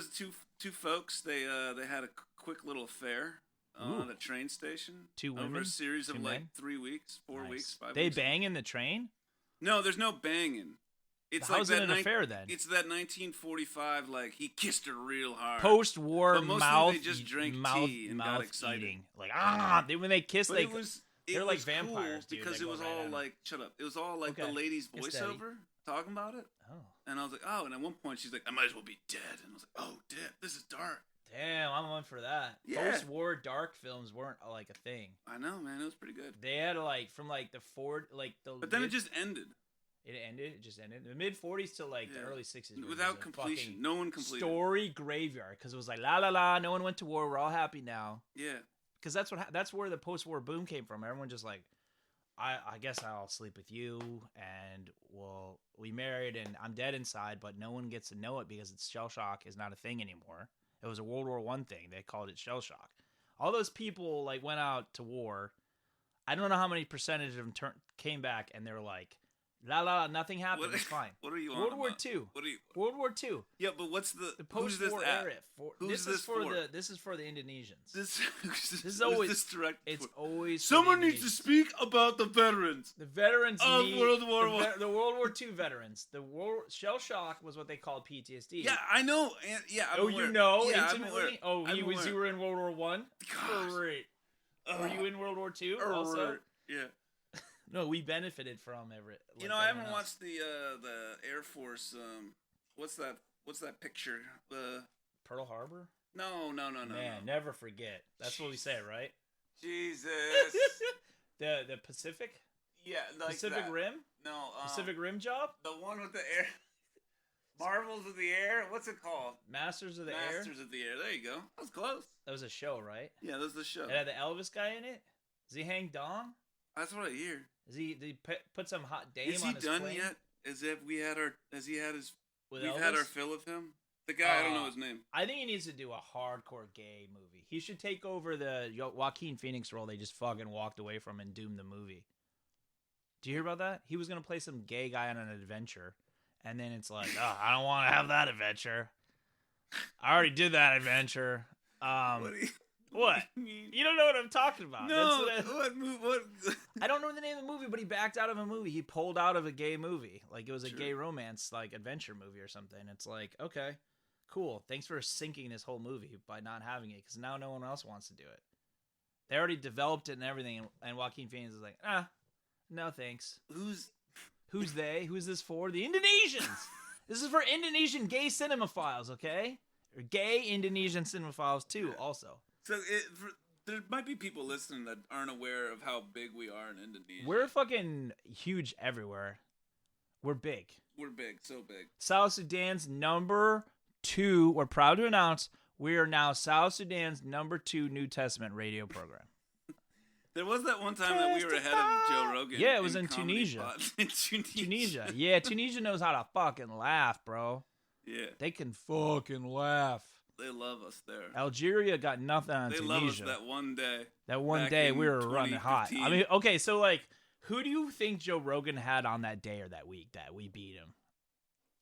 two folks. They had a quick little affair at a train station. 2 women over a series of like men? 3 weeks, 4 weeks, 5 they weeks. They bang in the train? No, there's no banging. It's How's it an affair then? It's that 1945 like he kissed her real hard. Post-war but mouth. They just drank tea and got excited. Eating. Like when they kiss, they're like vampires, dude, because it was all like shut up. It was all like the lady's voiceover talking about it. Oh. And I was like, oh, and at one point she's like, I might as well be dead. And I was like, oh, dead. This is dark. Damn, I'm on for that. Yeah. Post-war dark films weren't like a thing. I know, man. It was pretty good. They had from like the Ford, like the. But then it just ended. It ended. It just ended. The mid 40s to like the early 60s. Without completion. No one completed. Story graveyard, because it was like la la la. No one went to war. We're all happy now. Yeah. Because that's where the post-war boom came from. Everyone just like, I guess I'll sleep with you, and we married, and I'm dead inside, but no one gets to know it because it's shell shock is not a thing anymore. It was a World War I thing. They called it shell shock. All those people like went out to war. I don't know how many percentage of them came back, and they were like, la la, nothing happened. It's fine. What are you on World War about? II. What are you? World War II. Yeah, but what's the post-war era? Who's this for? This is for the Indonesians. This is always this direct. It's always someone needs to speak about the veterans. The veterans of World War I. The World War II veterans. The shell shock was what they called PTSD. Yeah, I know. Yeah, you know yeah, intimately. Oh, you were in World War I. Great. Were you in World War II also? Yeah. No, we benefited from every. Like I haven't watched the Air Force. What's that picture? Pearl Harbor. No. Man, never forget. That's what we say, right? Jesus. the Pacific. Yeah, like Pacific that. Rim. No. Pacific Rim job. The one with the air. Marvels of the Air. What's it called? Masters of the Air. Masters of the Air. There you go. That was close. That was a show, right? Yeah, that was the show. It had the Elvis guy in it. Does he hang dong? That's what I hear. Did he put some hot dame on his plane? Is he done yet? Has he had his? With we've Elvis? had our fill of him. The guy, I don't know his name. I think he needs to do a hardcore gay movie. He should take over the Joaquin Phoenix role they just fucking walked away from and doomed the movie. Do you hear about that? He was going to play some gay guy on an adventure. And then it's like, oh, I don't want to have that adventure. I already did that adventure. What? You don't know what I'm talking about. No, what? I don't know the name of the movie, but he backed out of a movie. He pulled out of a gay movie. Like, it was a gay romance, like, adventure movie or something. It's like, okay, cool. Thanks for sinking this whole movie by not having it, because now no one else wants to do it. They already developed it and everything, and Joaquin Phoenix is like, no thanks. Who's they? Who's this for? The Indonesians! This is for Indonesian gay cinemaphiles, okay? Or gay Indonesian cinemaphiles, too, also. So there might be people listening that aren't aware of how big we are in Indonesia. We're fucking huge everywhere. We're big. We're big, so big. South Sudan's number 2. We're proud to announce we are now South Sudan's number 2 New Testament radio program. There was that one time that we were ahead of Joe Rogan. Yeah, it was in Tunisia. Tunisia. Yeah, Tunisia knows how to fucking laugh, bro. Yeah. They can fucking laugh. They love us there. Algeria got nothing on Tunisia. They love us that one day. That one day we were running hot. I mean, okay, so like, who do you think Joe Rogan had on that day or that week that we beat him?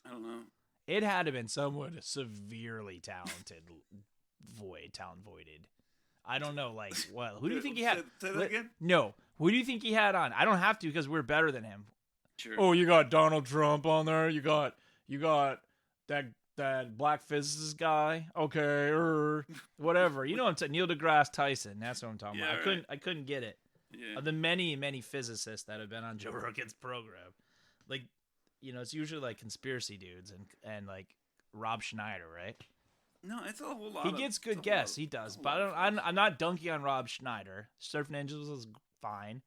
I don't know. It had to have been someone severely talented, voided. I don't know, like, what? Who do you think he had? Say that again? No. Who do you think he had on? I don't have to because we're better than him. Sure. Oh, you got Donald Trump on there. You got that black physicist guy. Okay, whatever. You know what I'm saying? Neil deGrasse Tyson. That's what I'm talking about. Right. I couldn't get it. Yeah. Of the many physicists that have been on Joe Rogan's program, like, you know, it's usually like conspiracy dudes and like Rob Schneider, right? No, it's a whole lot. He gets good guests. He does, but I'm not dunking on Rob Schneider. Surf Ninjas was fine.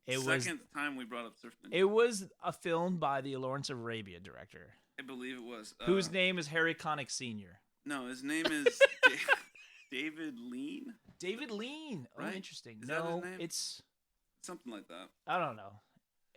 Second time we brought up Surf Ninjas. It was a film by the Lawrence of Arabia director. I believe it was. Whose name is Harry Connick Sr. No, his name is David Lean. David Lean. Right? Oh, interesting. Is no, that his name? It's something like that. I don't know.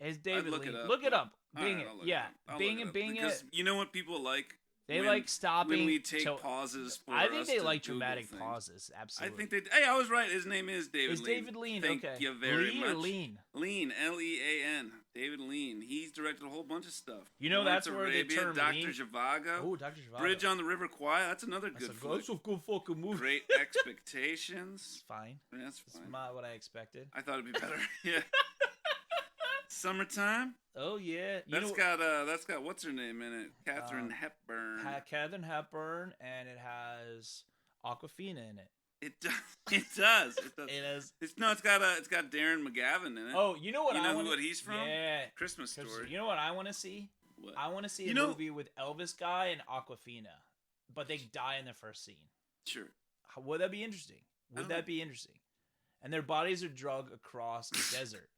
It's David look Lean. it up. Look it up. Bing Right, it. Yeah. Bing it. Because you know what people like? They like stopping. When we take pauses for I think us they to like Google dramatic things. pauses. Absolutely. I think they. Hey, I was right. His name is David It's Lean. David Lean. Thank okay. you very Lee much. Or Lean? Lean. Lean. David Lean. He's directed a whole bunch of stuff. You know, Lawrence that's where Arabia, the term Dr. Lean. Zhivago. Oh, Dr. Zhivago. Bridge on the River Kwai. That's another good flick. That's a good fucking movie. Great Expectations. It's fine. Yeah, that's It's fine. not what I expected. I thought it'd be better. Yeah. Summertime. Oh yeah. That's got what's her name in it? Katharine Hepburn. Katharine Hepburn, and it has Aquafina in it. It does. It does. It does. It has. It's got Darren McGavin in it. Oh, you know what? You I know want. what he's from? Yeah. Christmas Story. You know what I want to see? What? I want to see a movie with Elvis guy and Aquafina, but they die in the first scene. Sure. Would that be interesting? Would that be interesting? And their bodies are dragged across the desert.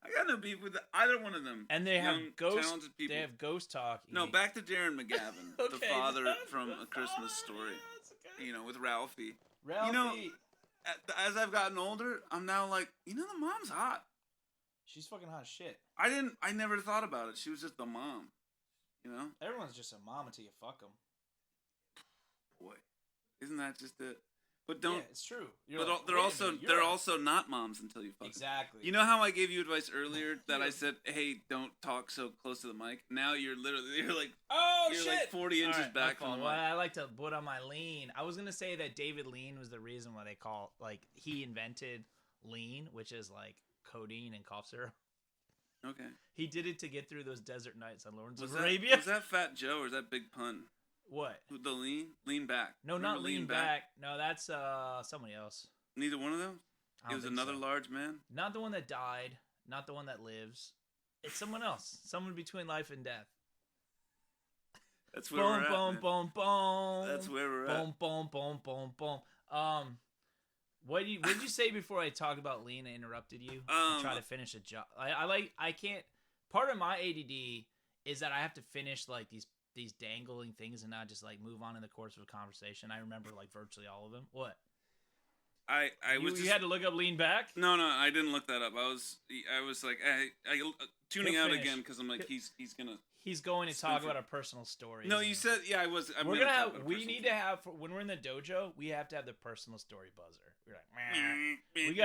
I got no beef with either one of them. And they have ghost. talented people. They have ghost talk. No, back to Darren McGavin, Okay, the father that's from the A Christmas father, Story. yeah, okay. You know, with Ralphie. Ralphie. You know, as I've gotten older, I'm now like, the mom's hot. She's fucking hot as shit. I never thought about it. She was just a mom. You know? Everyone's just a mom until you fuck them. Boy, isn't that just it? But don't. Yeah, it's true. They're also not moms until you fuck them. Exactly. You know how I gave you advice earlier that I said, "Hey, don't talk so close to the mic." Now you're like, shit, like 40 inches back from the mic. Well, I like to put on my lean. I was gonna say that David Lean was the reason why they call he invented lean, which is like codeine and cough syrup. Okay. He did it to get through those desert nights on Lawrence of Arabia. Was that Fat Joe or is that Big Pun? What? The lean back. No, Remember not lean back. No, that's somebody else. Neither one of them. It was another large man? Not the one that died. Not the one that lives. It's someone else. Someone between life and death. That's where we're at, man. Boom. That's where we're at. Boom. What did you say before I talked about Lean? I interrupted you. Try to finish a job. I can't. Part of my ADD is that I have to finish like these dangling things and not just like move on in the course of a conversation. I remember like virtually all of them. What? You had to look up Lean Back? No, I didn't look that up. I was like, tuning out again because I'm like, he's going to talk about a personal story. No, you said, yeah, I was. We need to have, when we're in the dojo, we have to have the personal story buzzer. We're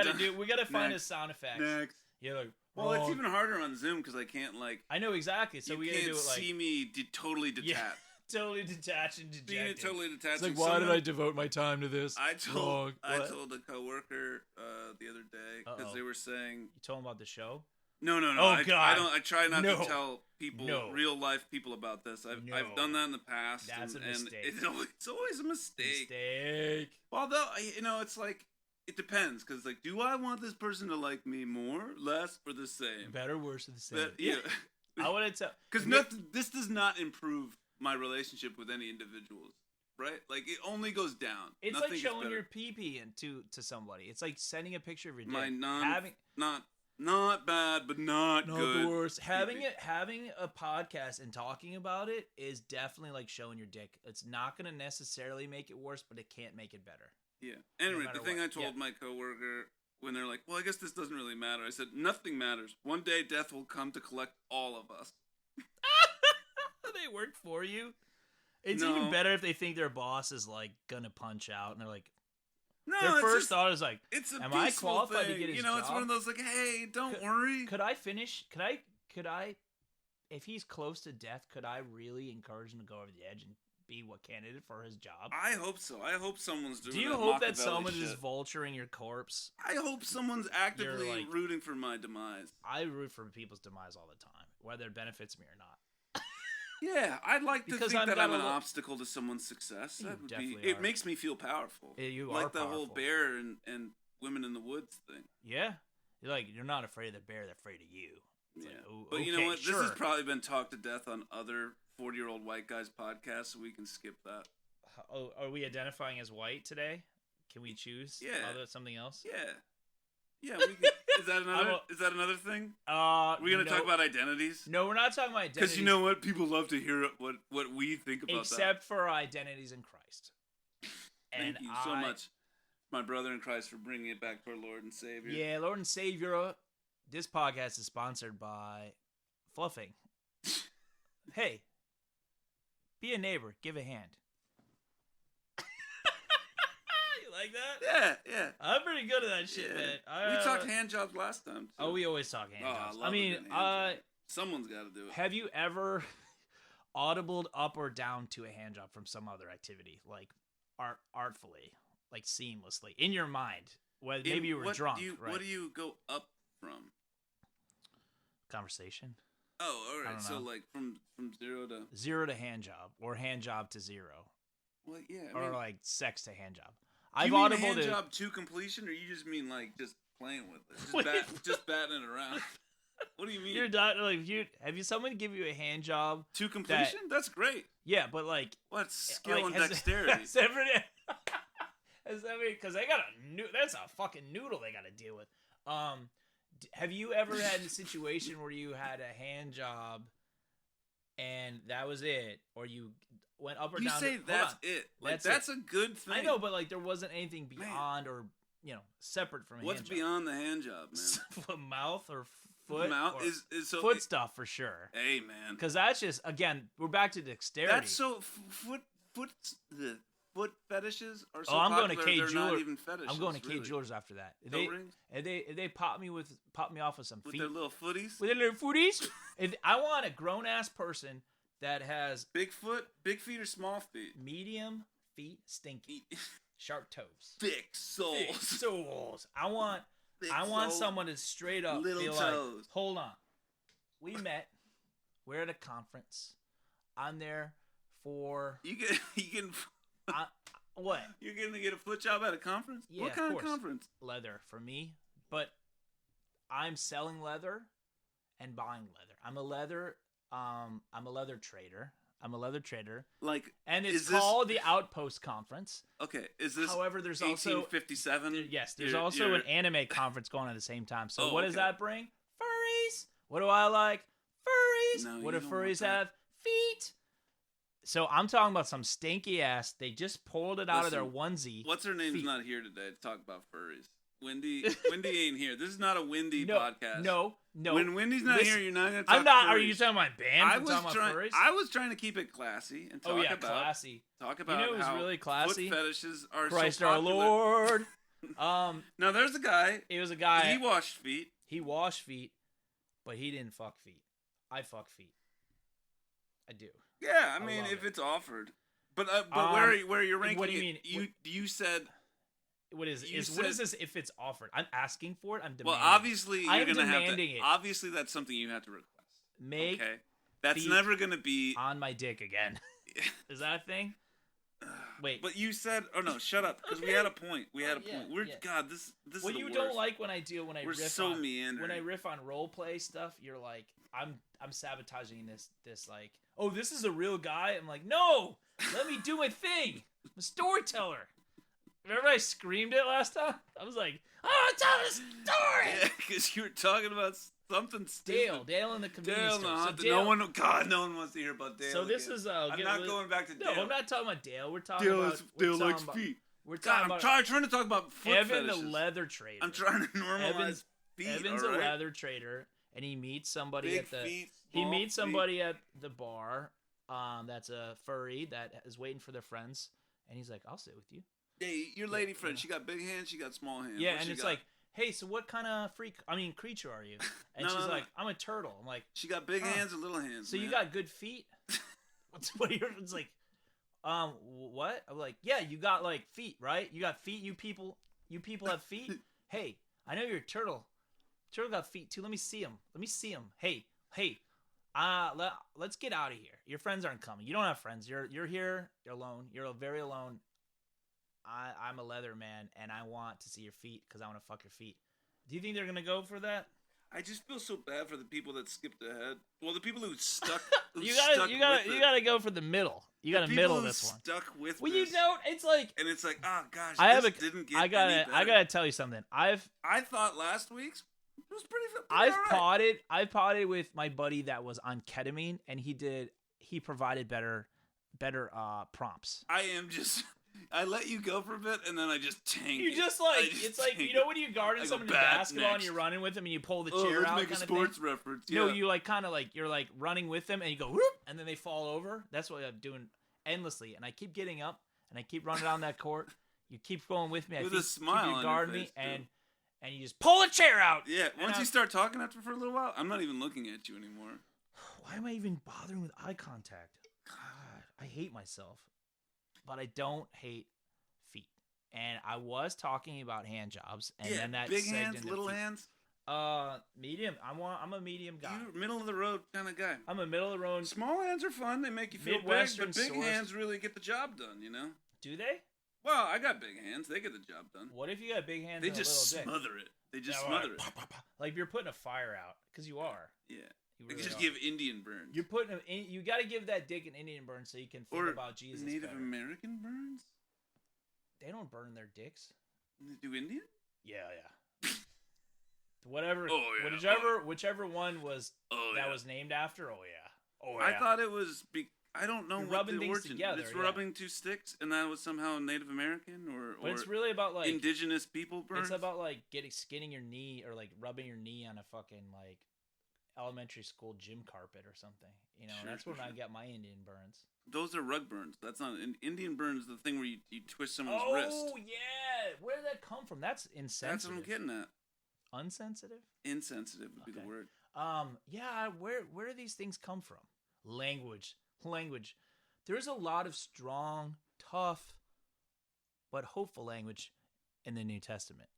like, we gotta find a sound effect. Next. Yeah, like, well, it's even harder on Zoom because I can't like. I know exactly. So we gotta do it like. See me totally detached. Yeah. Totally detached and dejected. Totally detached. It's like, why did I devote my time to this? I told a coworker the other day because they were saying. You told him about the show? No. Oh, God. I try not to tell people, real life people, about this. I've done that in the past. That's a mistake. And it's always a mistake. Although it's like it depends because like, do I want this person to like me more, less, or the same? Better, worse, or the same? Yeah. I want to tell because this does not improve my relationship with any individuals, right? Like it only goes down. It's like showing your pee-pee to somebody. It's like sending a picture of your dick. Not bad, but not good. Not the worst. Having a podcast and talking about it is definitely like showing your dick. It's not going to necessarily make it worse, but it can't make it better. Yeah. Anyway, the thing I told my coworker when they're like, "Well, I guess this doesn't really matter." I said, "Nothing matters. One day, death will come to collect all of us." They work for you. It's even better if they think their boss is like gonna punch out and they're like, their first thought is like, am I qualified to get his job? It's one of those like, hey, don't worry. Could I finish? Could I? If he's close to death, could I really encourage him to go over the edge and be what candidate for his job? I hope so. I hope someone's doing. Do you hope that someone is vulturing your corpse? I hope someone's actively rooting for my demise. I root for people's demise all the time, whether it benefits me or not. Yeah, I'd like to think that I'm an obstacle to someone's success. That would be. It makes me feel powerful. You like are the whole bear and women in the woods thing. Yeah, you're not afraid of the bear; they're afraid of you. It's but you know what? Sure. This has probably been talked to death on other 40-year-old white guys podcasts, so we can skip that. Oh, are we identifying as white today? Can we choose? Yeah. Something else? Yeah. We can, is that another thing? We're gonna talk about identities. No, we're not talking about identities. Because you know what? People love to hear what we think about Except for our identities in Christ. Thank you so much, my brother in Christ, for bringing it back to our Lord and Savior. Yeah, Lord and Savior. This podcast is sponsored by Fluffing. Hey, be a neighbor. Give a hand. Like that? Yeah. I'm pretty good at that shit, man. We talked hand jobs last time, too. Oh, we always talk hand jobs. I mean, someone's got to do it. Have you ever audibled up or down to a hand job from some other activity, like artfully, like seamlessly, in your mind? Maybe you were drunk, right? What do you go up from? Conversation. Oh, all right. So, like, from zero to hand job, or hand job to zero. Well, yeah. Or like sex to hand job. Do you mean hand job to completion, or you just mean like just playing with it, just batting it around? What do you mean? You're not like have you someone give you a hand job to completion? That's great. Yeah, but like what skill and dexterity? Because they got that's a fucking noodle they got to deal with. Have you ever had a situation where you had a hand job and that was it, or you went up or down? You say that's it. Like that's a good thing. I know, but like there wasn't anything beyond or separate from a hand job. What's beyond the hand job, man? Mouth or foot? Mouth is foot stuff for sure. Hey, man. Because that's just again we're back to dexterity. That's so foot fetishes are so I'm popular. Going to K they're Jeweler. not even fetishes. I'm going to K Jewelers after that. They pop me off with some feet. With their little footies. With their little footies. I want a grown ass person that has big feet or small feet. Medium feet, stinky, sharp toes, thick soles. I want someone to straight up little be toes. Like, hold on, we met. We're at a conference. I'm there for you can. What? You're gonna get a foot job at a conference? Yeah, what kind of conference? Leather for me, but I'm selling leather and buying leather. I'm a leather trader. Like, And it's called the Outpost Conference. Okay, is this However, there's 1857? also there's also an anime conference going on at the same time. So what does that bring? Furries. What do I like? Furries. No, what do you don't furries want that. have? Feet. So I'm talking about some stinky ass. They just pulled it out of their onesie. What's her name's feet. not here today to talk about furries. Wendy ain't here. This is not a Wendy No, podcast. No. When Wendy's not here, you're not gonna talk I'm not. furries. Are you talking about band? I was trying to keep it classy and talk about classy. Talk about you know, it was how really classy. foot fetishes are Christ so our popular. Lord. Now there's a guy. It was a guy. He washed feet. He washed feet, but he didn't fuck feet. I fuck feet. I do. Yeah, I mean, if it's offered. But where you're ranking what do you mean? You said. What is this if it's offered? I'm asking for it. I'm demanding. Well, obviously you're I'm gonna have to. demanding it. Obviously, that's something you have to request. Make okay. That's feet never gonna be on my dick again. Is that a thing? Wait. But you said, oh no, shut up, because we had a point. We had a point. God, this what is you the don't worst. like when I do when I We're riff so on, meandering. when I riff on role play stuff, you're like, I'm sabotaging this like, oh, this is a real guy. I'm like, no, let me do my thing. I'm a storyteller. Remember I screamed it last time? I was like, oh, tell a story. Yeah, because you were talking about something stupid. Dale in the convenience store. No one wants to hear about Dale. So this again. is I'm not going back to Dale. No, I'm not talking about Dale. We're talking about Dale likes feet. We're talking I'm about trying to talk about foot Evan, fetishes. the leather trader. I'm trying to normalize feet. Evan's all right? a leather trader, and he meets somebody Big at the feet, he small meets feet. somebody at the bar. That's a furry that is waiting for their friends, and he's like, "I'll sit with you." Hey, your lady friend, she got big hands, she got small hands. Yeah, What and she it's got? like, hey, so what kind of creature are you? And No, she's no, no. like, I'm a turtle. I'm like, She got big hands and little hands. so you man. got good feet? What it's like, what? I'm like, yeah, you got like feet, right? You got feet. You people have feet. Hey, I know you're a turtle. Turtle got feet too. Let me see them. Hey, let's get out of here. Your friends aren't coming. You don't have friends. You're here. You're alone. You're very alone. I'm a leather man, and I want to see your feet because I want to fuck your feet. Do you think they're gonna go for that? I just feel so bad for the people that skipped ahead. Well, the people who stuck. You gotta go for the middle. You gotta middle this one. Stuck with. Well, this. you don't. It's like, And it's like, oh gosh, didn't get. I any better. gotta tell you something. I thought last week's was pretty. I've all right. potted with my buddy that was on ketamine, and he provided better prompts. I let you go for a bit, and then I just tank. You just like it's like you know when you guarding someone in basketball and you're running with them and you pull the chair let's out. make a sports reference. Yeah. No, you like kind of like you're like running with them and you go whoop, and then they fall over. That's what I'm doing endlessly, and I keep getting up and I keep running down that court. You keep going with me. With a smile on your face, and you just pull the chair out. Yeah. Once you start talking after for a little while, I'm not even looking at you anymore. Why am I even bothering with eye contact? God, I hate myself. But I don't hate feet. And I was talking about hand jobs, and then that big segged hands, into little feet. hands. Medium. I'm a medium guy. You're middle of the road kind of guy. I'm a middle of the road. Small hands are fun; they make you feel Midwestern big. But big source. hands really get the job done. You know. Do they? Well, I got big hands; they get the job done. What if you got big hands? They and just a little dick? smother it. They just smother it. Pop, pop, pop. Like you're putting a fire out, because you are. Yeah. You They really just are. give Indian burns. You're putting you got to give that dick an Indian burn so you can think or about Jesus. Native better. American burns. They don't burn their dicks. They do Indian? Yeah. Whatever. Oh, yeah. Whichever one was that was named after. Oh yeah. I thought it was. I don't know You're what rubbing the things origin. together, It's yeah. rubbing two sticks, and that was somehow Native American But or it's really about like indigenous people burns. It's about like skinning your knee or like rubbing your knee on a fucking like elementary school gym carpet or something. You know, that's when I get my Indian burns. Those are rug burns. That's not Indian burns. The thing where you twist someone's wrist. Oh yeah, where did that come from? That's insensitive. That's what I'm getting at. Unsensitive? Insensitive would be the word. Yeah. Where do these things come from? Language. There's a lot of strong, tough, but hopeful language in the New Testament.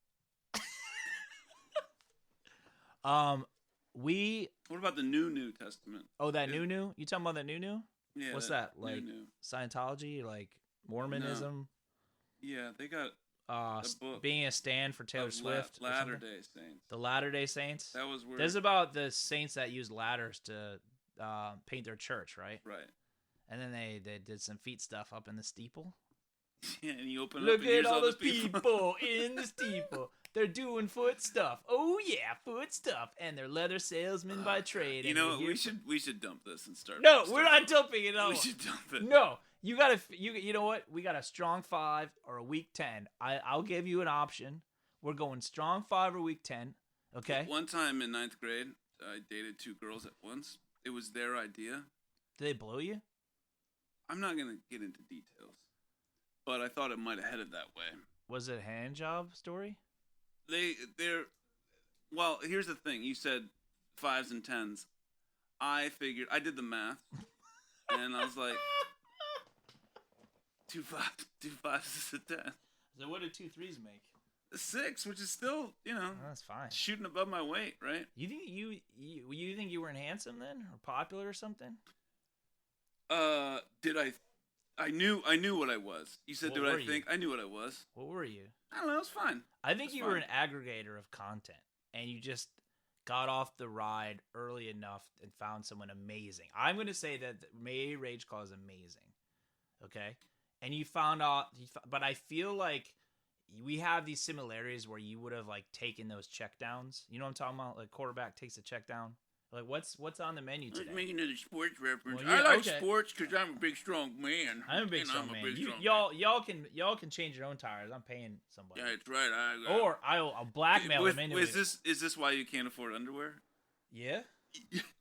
What about the New Testament? Oh, that new? You talking about that new? Yeah. What's that? Like new. Scientology, like Mormonism? Yeah, they got a book being a stand for Taylor Swift. Latter-day Saints. The Latter-day Saints. That was weird. This is about the saints that use ladders to paint their church, right? Right. And then they did some feet stuff up in the steeple. Yeah, and you open Look up and at all those the people in the steeple. They're doing foot stuff. Oh yeah, foot stuff, and they're leather salesmen by trade. You know, we should dump this and start. No, we're not dumping it. We should dump it. No, you gotta. You know what? We got a strong 5 or a weak 10. I'll give you an option. We're going strong 5 or weak 10. Okay. One time in 9th grade, I dated 2 girls at once. It was their idea. Did they blow you? I'm not gonna get into details, but I thought it might have headed that way. Was it a hand job story? They're well, here's the thing. You said 5s and 10s. I figured, I did the math, and I was like, 2 5s is a 10. So what did 2 3s make? A 6, which is still, That's fine. shooting above my weight, right? You think you think you weren't handsome then, or popular or something? Did I knew what I was. You said, What did I were think? you? I knew what I was. What were you? I don't know. It was fine. I think That's you were fine. an aggregator of content, and you just got off the ride early enough and found someone amazing. I'm going to say that May Rage Call is amazing, okay? And you found out, but I feel like we have these similarities where you would have like taken those checkdowns. You know what I'm talking about? Like quarterback takes a check down. Like what's on the menu today? I was making another sports reference. Well, yeah, I like okay. sports because I'm a big strong man. I'm a big And strong I'm a man. big strong Y'all can change your own tires. I'm paying somebody. Yeah, that's right. Or I'll blackmail them into it. Is this why you can't afford underwear? Yeah.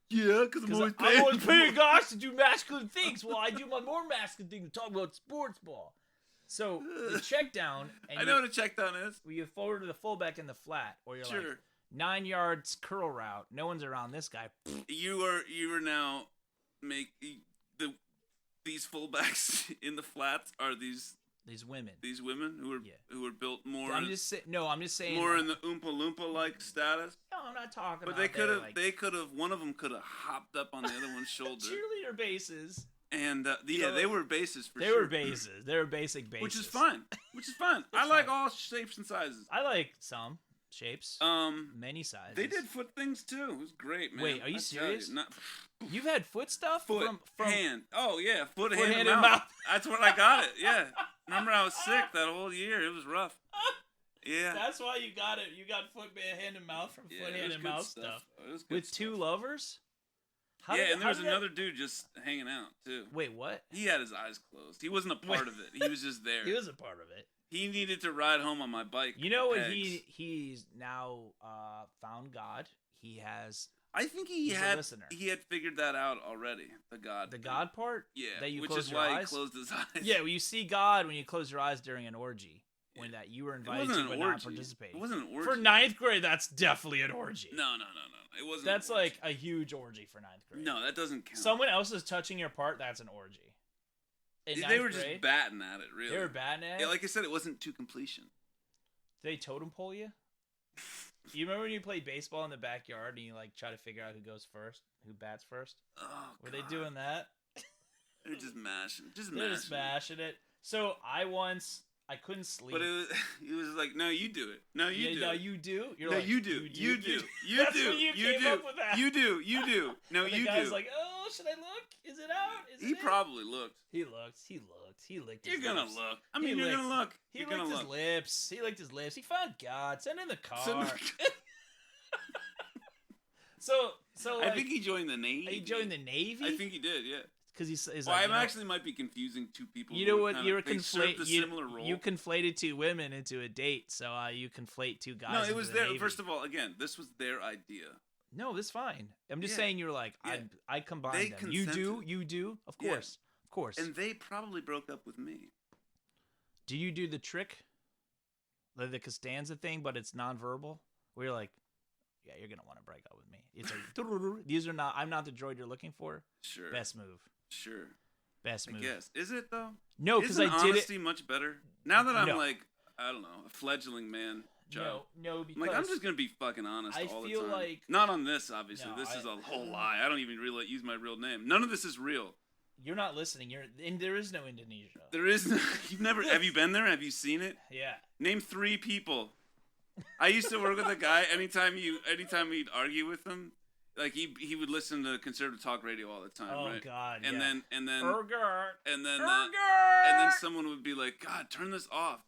Yeah, because I'm always paying. I'm always paying guys to do masculine things while I do my more masculine thing to talk about sports ball. So the check down. And I know what a check down is. You forward to the fullback in the flat, or you're Sure. like 9 yards curl route. No one's around this guy. You are now these fullbacks in the flats are these women. These women who are built more. I'm just saying more in the Oompa Loompa like status. No, I'm not talking. But about they could have. One of them could have hopped up on the other one's shoulder. Cheerleader bases. And they were bases for sure. They were bases. They were basic bases. Which is fine. I like all shapes and sizes. I like some shapes. Many sizes. They did foot things too. It was great, man. Wait, are you serious? You've had foot stuff? From hand. Oh yeah, foot hand, and mouth. That's where I got it. Yeah. Remember I was sick that whole year. It was rough. Yeah. That's why you got it. You got foot, hand, and mouth from foot, hand, and mouth stuff. With 2 lovers? And there was another dude just hanging out, too. Wait, what? He had his eyes closed. He wasn't a part of it. He was just there. He was a part of it. He needed to ride home on my bike. You know what? He's now found God. He has... I think he had figured that out already. The God part? Yeah. That you which close is your why eyes? he closed his eyes. Yeah, well, you see God when you close your eyes during an orgy. When that you were invited to but not participating. It wasn't an orgy. For 9th grade, that's definitely an orgy. No. It wasn't. That's like a huge orgy for 9th grade. No, that doesn't count. Someone else is touching your part, that's an orgy. They were just batting at it, really. They were batting at it? Yeah, like I said, it wasn't to completion. Did they totem pole you? You remember when you played baseball in the backyard and you like try to figure out who goes first, who bats first? Oh, were they doing that? They're just mashing. They're just mashing it. So I couldn't sleep. But it was like, no, you do it. No, you do. No, you do. You're like, you do. You do. You That's do. when you came up with that. You do. You do. No, and you do. The guy's like, oh, should I look? Is it out? He probably looked. He looked. He licked his lips. You're gonna look. I mean, you're gonna look. He licked his lips. He licked his lips. He found God. Send in the car. So I think he joined the Navy. He joined the Navy? I think he did, yeah. Because he's well, like, I actually might be confusing 2 people. You know what? You You conflated 2 women into a date, so you conflate 2 guys. No, it was their. Navy. First of all, again, this was their idea. No, that's fine. I'm just saying you're like I combined them. Consented. You do, of course. And they probably broke up with me. Do you do the trick, the Costanza thing, but it's nonverbal? Where you're like, yeah, you're gonna want to break up with me. It's like these are not. I'm not the droid you're looking for. Sure. Best move. Sure. Best move. I guess. Is it though? No, because I did honesty much better now that I'm like, I don't know, a fledgling man. Joe. No, because I'm just gonna be fucking honest all the time. I feel like not on this, obviously. This is a whole lie. I don't even really use my real name. None of this is real. You're not listening. There is no Indonesia. There is no, you've never, have you been there? Have you seen it? Yeah. Name 3 people. I used to work with a guy, anytime we'd argue with him, like he would listen to conservative talk radio all the time, Oh right? God. And yeah. then Burger. and then Burger. and then someone would be like, God, turn this off.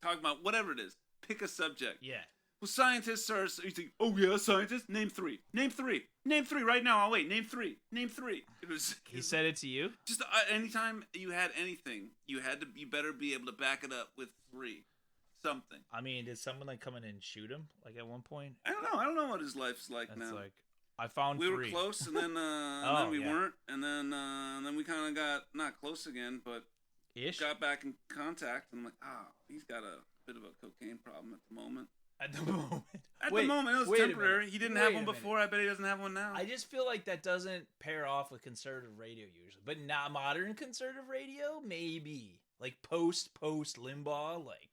Talk about whatever it is. Pick a subject. Yeah. Well, scientists are. You think, oh yeah, scientists. Name 3. Name 3. Name 3 right now. I'll wait. Name 3. Name 3. He said it to you. Just anytime you had anything, you better be able to back it up with 3. Something. I mean, did someone like come in and shoot him like at one point? I don't know what his life's like That's now. like I found we 3. were close, and then then we weren't, and then we kind of got not close again, but got back in contact. And I'm like, he's got a bit of a cocaine problem at the moment. At the moment. At the moment, it was temporary. He didn't have one before. I bet he doesn't have one now. I just feel like that doesn't pair off with conservative radio usually, but not modern conservative radio. Maybe like post Limbaugh, like.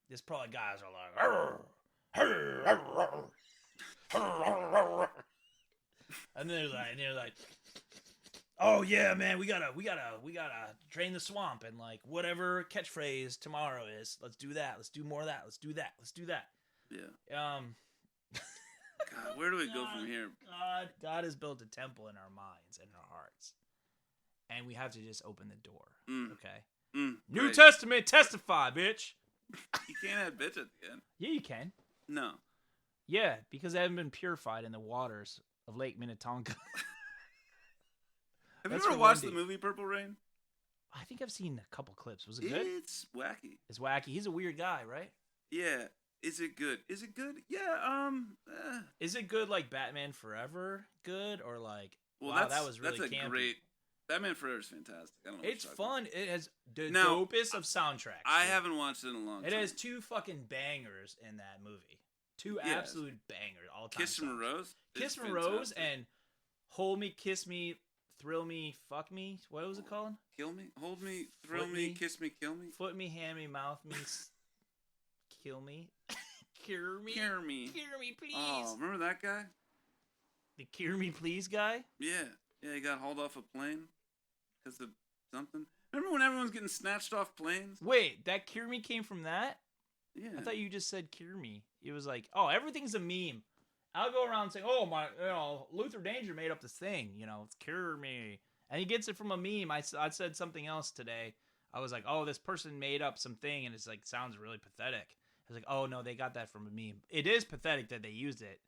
This probably guys are like, and they're like, oh yeah, man, we gotta drain the swamp and like whatever catchphrase tomorrow is. Let's do that. Let's do more of that. Let's do that. Let's do that. Yeah. God, where do we go from here? God has built a temple in our minds and our hearts, and we have to just open the door. Okay. New Testament, testify, bitch. You can't add bitch at the end. Yeah, you can. No. Yeah, because they haven't been purified in the waters of Lake Minnetonka. Have you ever watched the movie Purple Rain? I think I've seen a couple clips. Was it good? It's wacky. It's wacky. He's a weird guy, right? Yeah. Is it good? Yeah. Is it good like Batman Forever good or like? Well, wow, that was really campy. Great. Batman Forever is fantastic. I don't know. It's fun. It has the dopest of soundtracks. I haven't watched it in a long time. It has 2 fucking bangers in that movie. 2 absolute bangers all time. Kiss from a Rose. Kiss from a Rose and Hold Me, Kiss Me, Thrill Me, Fuck Me. What was it called? Kill Me, Hold Me, Thrill Me, Kiss Me, Kill Me. Foot Me, Hand Me, Mouth Me, Kill Me. Cure Me. Cure Me. Cure Me, please. Oh, remember that guy? The Cure Me, Please guy? Yeah. Yeah, he got hauled off a plane because of something. Remember when everyone's getting snatched off planes? Wait, that Cure Me came from that? Yeah. I thought you just said Cure Me. It was like, oh, everything's a meme. I'll go around saying, oh, Luther Danger made up this thing, it's Cure Me. And he gets it from a meme. I said something else today. I was like, oh, this person made up something, and it's like, sounds really pathetic. I was like, oh, no, they got that from a meme. It is pathetic that they used it,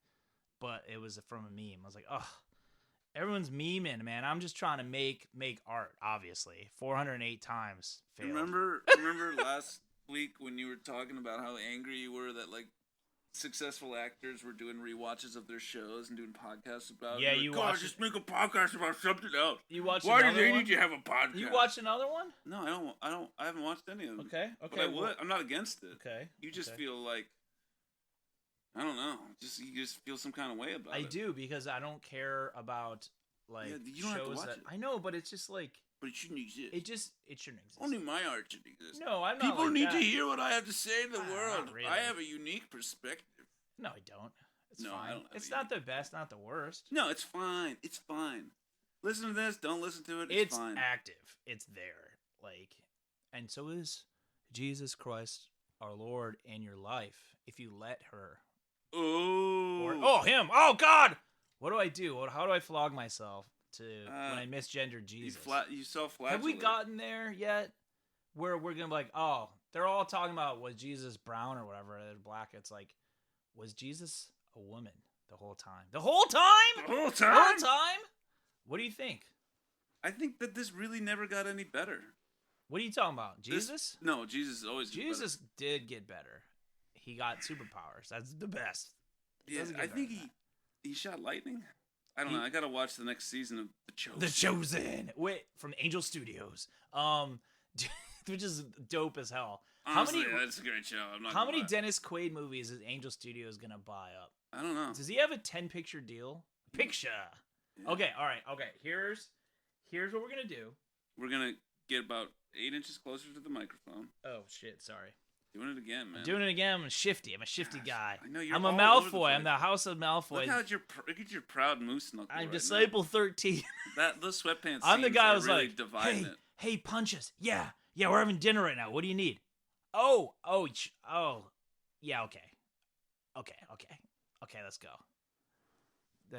but it was from a meme. I was like, oh, everyone's memeing, man. I'm just trying to make art, obviously. 408 times failed. Remember last week when you were talking about how angry you were that, like, successful actors were doing rewatches of their shows and doing podcasts about it? Yeah, you watched. Just make a podcast about something else. You watched. Why do they need to have a podcast? You watched another one? No, I haven't watched any of them. Okay. But I would. I'm not against it. Okay. You just feel like, I don't know. You just feel some kind of way about it. I do, because I don't care about like you don't shows have to watch that it. I know, but it's just like. But it shouldn't exist. It shouldn't exist. Only my art should exist. No, I'm not. People like need that. to hear what I have to say to the world. Not really. I have a unique perspective. No, I don't. It's No, fine. I don't have It's a not the best, not the worst. No, it's fine. It's fine. Listen to this. Don't listen to it. It's fine. active. It's there. Like, and so is Jesus Christ, our Lord, in your life. If you let her. Oh. Him. Oh, God. What do I do? How do I flog myself to when I misgender Jesus? You self-flagellate. Have we gotten there yet? Where we're gonna be like, oh, they're all talking about was Jesus brown or whatever, they're black. It's like, was Jesus a woman the whole time? The whole time? The whole time? What do you think? I think that this really never got any better. What are you talking about? Jesus? No, Jesus always. Jesus did get better. He got superpowers. That's the best. Yeah, I think he shot lightning. I don't know. I gotta watch the next season of The Chosen. The Chosen. Wait, from Angel Studios. Which is dope as hell. Honestly, that's a great show. How many Dennis Quaid movies is Angel Studios gonna buy up? I don't know. Does he have a 10-picture deal? Picture. Yeah. Okay, all right. Okay, here's what we're gonna do. We're gonna get about 8 inches closer to the microphone. Oh shit! Sorry. Doing it again, man. I'm doing it again. I'm shifty. I'm a shifty guy. I know you're I'm a all over the Malfoy. place. I'm the House of Malfoy. Look at your proud moose knuckle. I'm right Disciple 13. Those sweatpants. I'm the guy who's really like, dividing hey, it. hey, punches. Yeah, we're having dinner right now. What do you need? Oh, yeah, okay, let's go.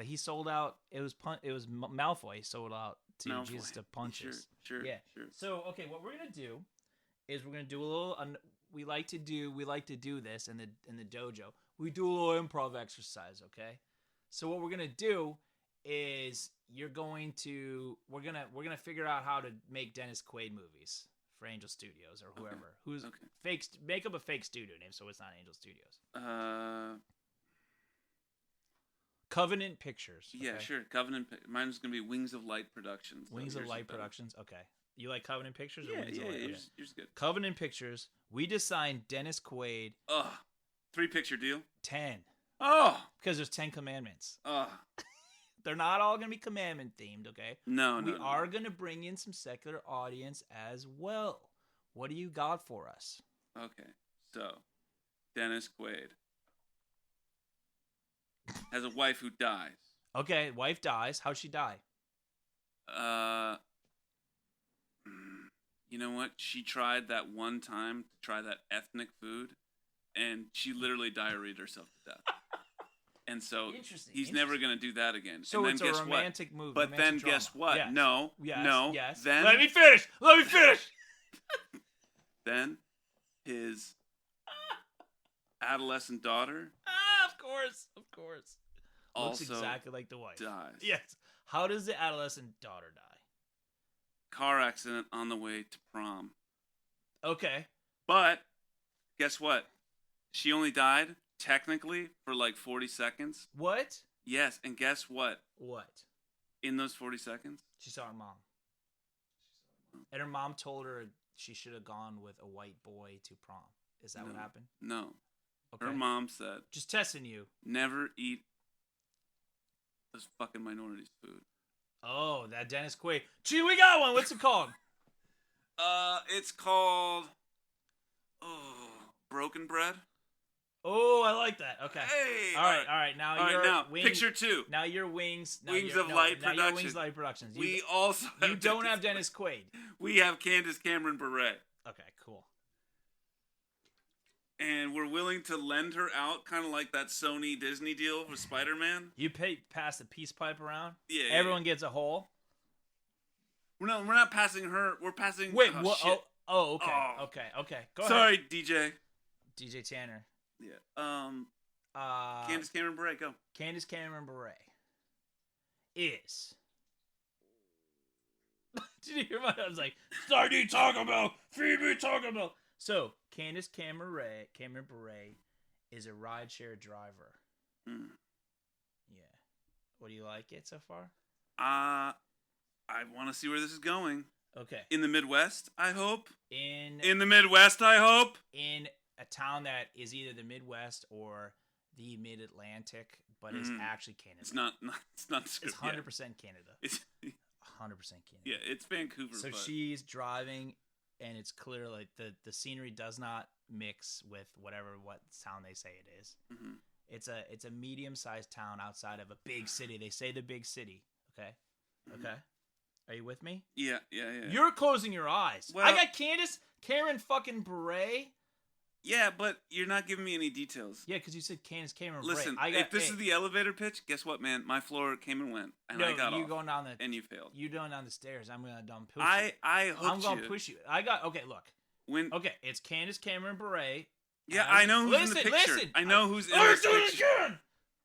He sold out. It was Malfoy sold out to Malfoy. Jesus to punches. Sure. So okay, what we're gonna do is we're gonna do a little. We like to do this in the dojo. We do a little improv exercise. Okay. So what we're gonna do is we're gonna figure out how to make Dennis Quaid movies for Angel Studios or whoever who's fake. Make up a fake studio name so it's not Angel Studios. Covenant Pictures. Okay? Yeah, sure. Covenant. Mine's gonna be Wings of Light Productions. Wings of Light Productions. Okay. You like Covenant Pictures or Wings of Light? Yeah, yours good. Covenant Pictures. We designed Dennis Quaid. 3-picture deal. 10. Oh, because there's 10 commandments. Oh. They're not all gonna be commandment themed. Okay. No. We are gonna bring in some secular audience as well. What do you got for us? Okay, so Dennis Quaid has a wife who dies. Okay, wife dies. How'd she die? You know what? She tried that one time to try that ethnic food, and she literally diarrheaed herself to death. And so he's never going to do that again. So and then it's a romantic movie. But then drama. guess what? Yes. No. Yes. Then Let me finish. Then his adolescent daughter. Of course. Also looks exactly like the wife. Dies. Yes. How does the adolescent daughter die? Car accident on the way to prom. Okay. But guess what? She only died technically for like 40 seconds. What? Yes, and guess what? What? In those 40 seconds? She saw her mom. And her mom told her she should have gone with a white boy to prom. Is that what happened? No. Okay. Her mom said, just testing you. Never eat this fucking minority's food. Oh, that Dennis Quaid. Gee, we got one. What's it called? It's called Broken Bread. Oh, I like that. Okay. Hey. All right. Now picture 2. Now your Wings. Wings of Light Productions. Your Wings of Light Productions. We also. You don't have Dennis Quaid. We have Candace Cameron Bure. Okay, cool. And we're willing to lend her out, kind of like that Sony Disney deal with Spider-Man. You pass the peace pipe around. Yeah. Everyone gets a hole. We're not passing her. We're passing. Wait. What? Shit. Oh. Okay. Okay. Go Sorry, ahead. DJ. DJ Tanner. Yeah. Candace Cameron Bure, go. Candace Cameron Bure is. Did you hear my? I was like, start me Taco Bell, feed me Taco Bell. So Candace Cameron Bure is a rideshare driver. Mm. Yeah. What do you like it so far? I want to see where this is going. Okay. In the Midwest, I hope. In the Midwest, I hope. In a town that is either the Midwest or the Mid-Atlantic, but it's actually Canada. It's not. It's 100% Canada. It's 100% Canada. Yeah, it's Vancouver. So she's driving, and it's clear like the scenery does not mix with what town they say it is. Mm-hmm. It's a medium-sized town outside of a big city. They say the big city. Okay. Mm-hmm. Okay. Are you with me? Yeah. You're closing your eyes. Well, I got Candace Cameron fucking Bure. Yeah, but you're not giving me any details. Yeah, because you said Candace Cameron. Listen, if this is the elevator pitch, guess what, man? My floor came and went, and I got off. Going down and you failed. You going down the stairs? I'm gonna push you. I hooked I'm gonna push you. Okay. Look. Okay, it's Candace Cameron Bure. Yeah, I know who's in the picture. Listen. I know who's in this picture. Again.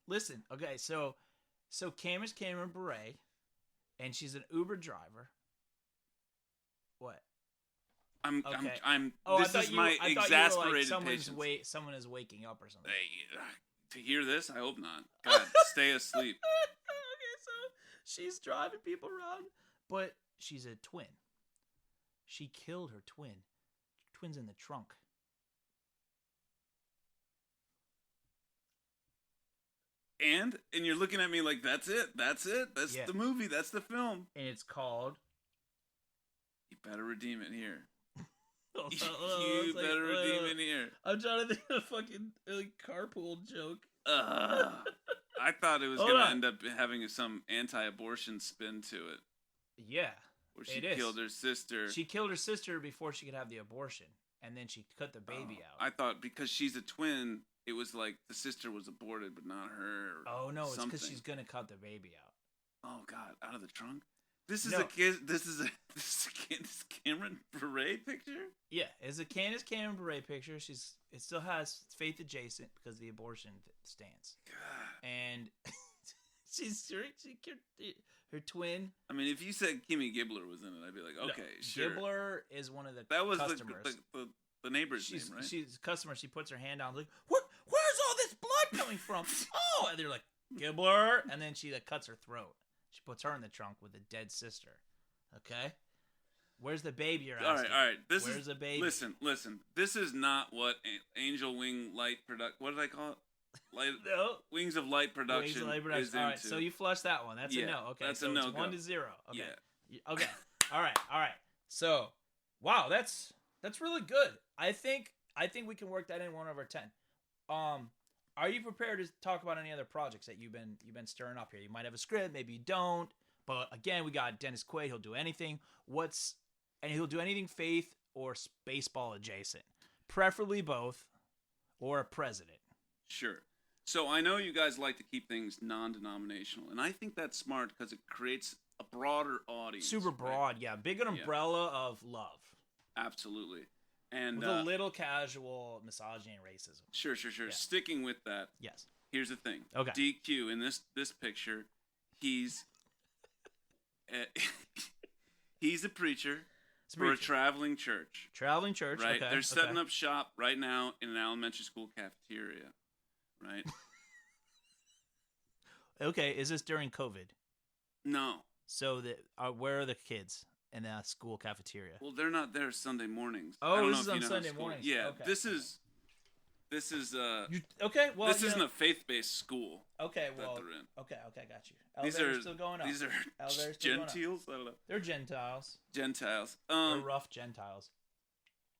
Listen. Okay, so Candace Cameron Bure, and she's an Uber driver. What? This is my exasperated patience. Someone is waking up or something. Hey, to hear this, I hope not. God, stay asleep. Okay, so she's driving people around, but she's a twin. She killed her twin. Twin's in the trunk. And you're looking at me like, that's it. That's the movie. That's the film. And it's called... You better redeem it here. You better redeem in here. I'm trying to think of a fucking carpool joke. I thought it was going to end up having some anti-abortion spin to it. Yeah. Where she killed her sister. She killed her sister before she could have the abortion. And then she cut the baby out. I thought because she's a twin, it was like the sister was aborted, but not her. Oh, no. It's because she's going to cut the baby out. Oh, God. Out of the trunk? This is a Cameron Bure picture? Yeah, it's a Candace Cameron Bure picture. It still has faith adjacent because of the abortion stance. God. And her twin. I mean, if you said Kimmy Gibbler was in it, I'd be like, okay, sure. Gibbler is one of the customers. That was the neighbor's name, right? She's a customer. She puts her hand down, like, where's all this blood coming from? Oh, and they're like, Gibbler, and then she cuts her throat. She puts her in the trunk with a dead sister. Okay? Where's the baby you're asking? All right. Where's the baby? Listen. This is not what Angel Wing Light What did I call it? Wings of Light Production. All right, so you flushed that one. That's a no. Okay, that's so a no. It's 1-0. Okay. Yeah. Okay. All right. So, wow, that's really good. I think we can work that in 1 over 10. Are you prepared to talk about any other projects that you've been stirring up here? You might have a script, maybe you don't. But again, we got Dennis Quaid. He'll do anything. He'll do anything faith or baseball adjacent, preferably both, or a president. Sure. So I know you guys like to keep things non-denominational, and I think that's smart because it creates a broader audience. Super broad, right? Yeah. Big umbrella of love. Absolutely. And with a little casual misogyny and racism. Sure. Yeah. Sticking with that. Yes. Here's the thing. Okay. DQ in this picture, he's he's a preacher for a traveling church. Traveling church, right? Okay. They're setting up shop right now in an elementary school cafeteria, right? Okay. Is this during COVID? No. So where are the kids? In the school cafeteria. Well, they're not there Sunday mornings. Oh, this is on Sunday mornings. Yeah, okay. This is okay. Well, this isn't a faith-based school. Okay, well, that they're in. Okay, got you. Elevator's still going up. These are Gentiles. I don't know. They're Gentiles. They're rough Gentiles.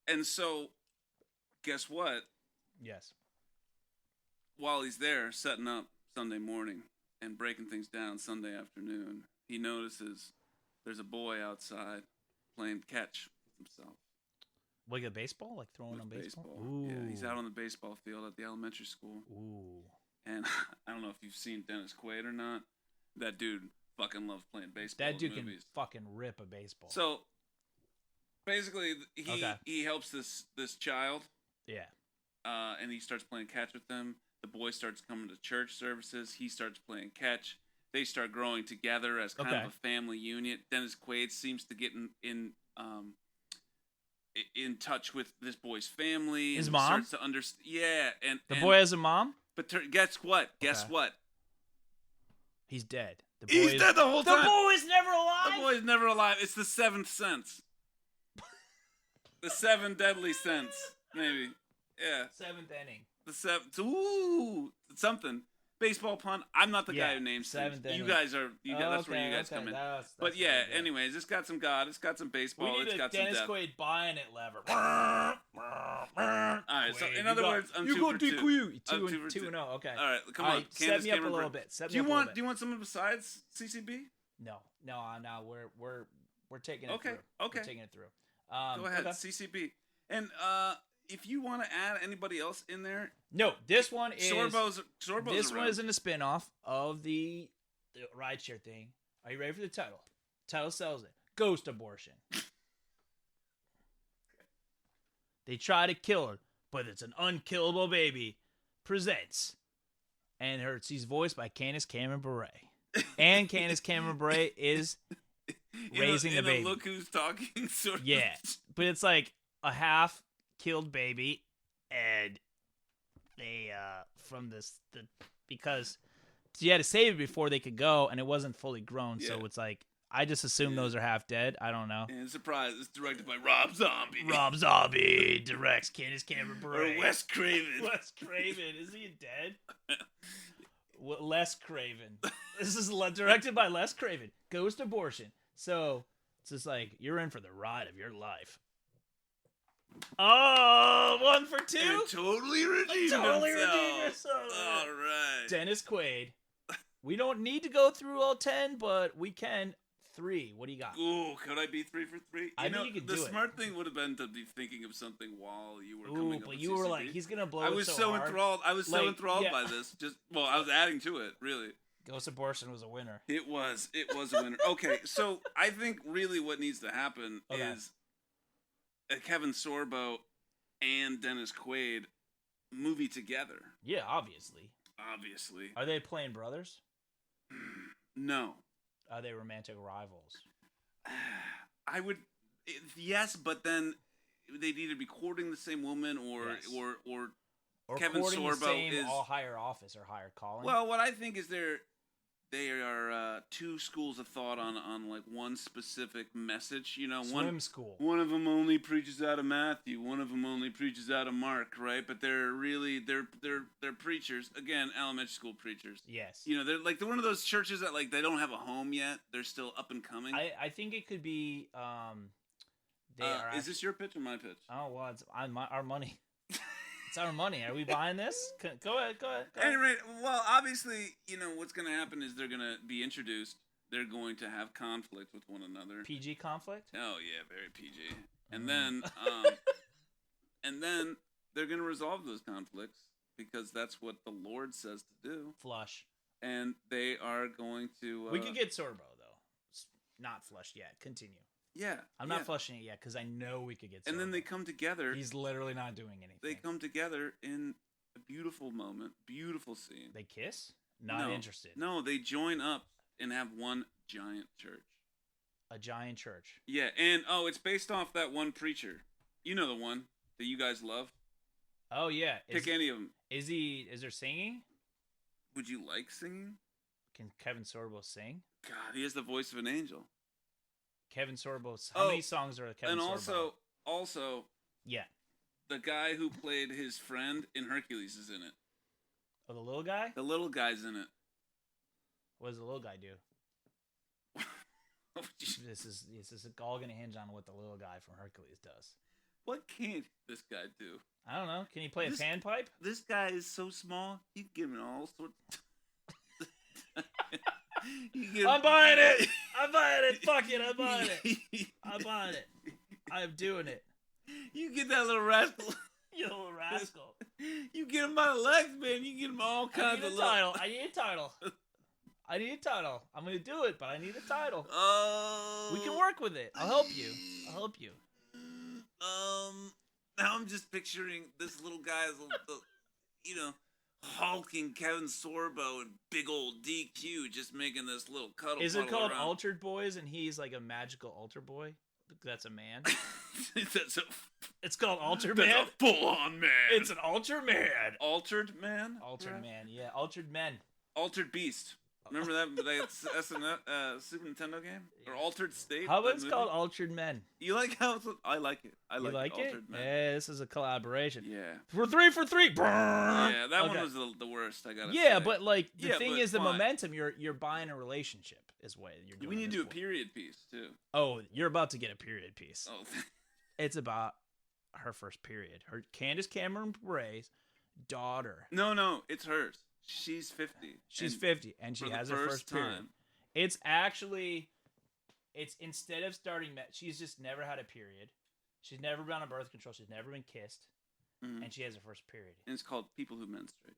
And so, guess what? Yes. While he's there setting up Sunday morning and breaking things down Sunday afternoon, he notices there's a boy outside playing catch with himself. Like a baseball? Like throwing on baseball? Ooh. Yeah, he's out on the baseball field at the elementary school. Ooh. And I don't know if you've seen Dennis Quaid or not. That dude fucking loves playing baseball. That dude can fucking rip a baseball. So, basically, he helps this child. Yeah. And he starts playing catch with them. The boy starts coming to church services. He starts playing catch. They start growing together as kind of a family unit. Dennis Quaid seems to get in touch with this boy's family. His mom? Starts to understand. Yeah, and the boy has a mom. But guess what? Guess what? He's dead. He's dead the whole time. The boy's never alive. The boy's never alive. It's the seventh sense. The 7 deadly sense, maybe. Yeah. 7th inning. The 7th. Ooh, something. Baseball pun. I'm not the guy who names things. You guys are. That's where you guys come in. But yeah, anyways, it's got some God. It's got some baseball. It's got some death. Dennis Quaid buying it lever. All right. So in other words, I'm 2 for 2. 2-0. Okay. All right. Come on. Set me up a little bit. Do you want someone besides CCB? No. We're taking it through. Okay. We're taking it through. Go ahead. CCB. And if you want to add anybody else in there, no. This one is Sorbo's. This one isn't a spinoff of the rideshare thing. Are you ready for the title? Title sells it. Ghost abortion. They try to kill her, but it's an unkillable baby. Presents. And she's voiced by Candace Cameron Bure. And Candace Cameron Bure is raising the baby. Look who's talking sort of. Yeah, but it's like a half killed baby, and they because she had to save it before they could go, and it wasn't fully grown, so it's like I just assume those are half dead. I don't know. And surprise, it's directed by Rob Zombie. Rob Zombie directs Candace Cameron Bure. Or Wes Craven. Wes Craven, is he dead? Les Craven. This is directed by Les Craven. Ghost abortion. So it's just like you're in for the ride of your life. Oh, 1 for 2. And totally redeemed yourself. All right. Dennis Quaid. We don't need to go through all 10, but we can. 3. What do you got? Ooh, could I be 3 for 3? I think you could do it. The smart thing would have been to be thinking of something while you were coming up but with you CCB. were like, he's gonna blow. I was so hard. enthralled. I was so enthralled by this. I was adding to it. Really. Ghost Abortion was a winner. It was a winner. Okay, so I think really what needs to happen is Kevin Sorbo and Dennis Quaid movie together. Yeah, obviously. Are they playing brothers? No. Are they romantic rivals? I would, yes, but then they'd either be courting the same woman or Kevin Sorbo the same is all higher office or higher calling. Well, what I think is they are two schools of thought on like one specific message. You know, Swim school. One of them only preaches out of Matthew. One of them only preaches out of Mark. Right, but they're preachers. Again, elementary school preachers. Yes. You know, they're one of those churches that like they don't have a home yet. They're still up and coming. I think it could be. Is this your pitch or my pitch? Oh well, it's our money. It's our money. Are we buying this? Go ahead. Anyway, well, obviously, you know what's going to happen is they're going to be introduced. They're going to have conflict with one another. PG conflict? Oh yeah, very PG. And then, they're going to resolve those conflicts because that's what the Lord says to do. Flush. And they are going to. We could get Sorbo though. It's not flushed yet. Continue. Yeah, I'm not flushing it yet because I know we could get Sorbo. And then they come together. He's literally not doing anything. They come together in a beautiful moment, beautiful scene. They kiss? Not interested. No, they join up and have one giant church. A giant church. Yeah, and it's based off that one preacher. You know the one that you guys love. Oh yeah. Pick any of them. Is there singing? Would you like singing? Can Kevin Sorbo sing? God, he has the voice of an angel. Kevin Sorbo. How many songs are Kevin Sorbo? And also, yeah, the guy who played his friend in Hercules is in it. Oh, the little guy? The little guy's in it. What does the little guy do? This is all gonna hinge on what the little guy from Hercules does. What can't this guy do? I don't know. Can he play a panpipe? This guy is so small. You can give him all sorts. I'm buying it. I'm buying it. Fuck it. I'm buying it. I'm buying it. I'm doing it. You get that little rascal. You little rascal. You get him by the legs, man. You get him all kinds of title. I need a title. I need a title. I'm going to do it, but I need a title. We can work with it. I'll help you. Now I'm just picturing this little guy as hulking Kevin Sorbo and big old DQ just making this little cuddle. Is it called around. Altered Boys and he's like a magical altar boy? That's a man. It's called Altered Man. That's a full-on man. It's an altar man. Altered man. Altered man. Yeah, Altered Men. Altered Beast. Remember that Super Nintendo game? Or Altered State? How about it's called Altered Men? You like how it's... I like it. I like it? Altered Men. Yeah, this is a collaboration. Yeah. We're 3 for 3. Yeah, that one was the worst, I gotta say. Yeah, but like the thing is the momentum, you're buying a relationship is what you're doing. We need to do a period piece too. Oh, you're about to get a period piece. Oh. It's about her first period. Her Candace Cameron Bure's daughter. No, it's hers. She's 50. She's 50, and she has her first period. It's instead of starting, she's just never had a period. She's never been on birth control. She's never been kissed, and she has her first period. And it's called People Who Menstruate.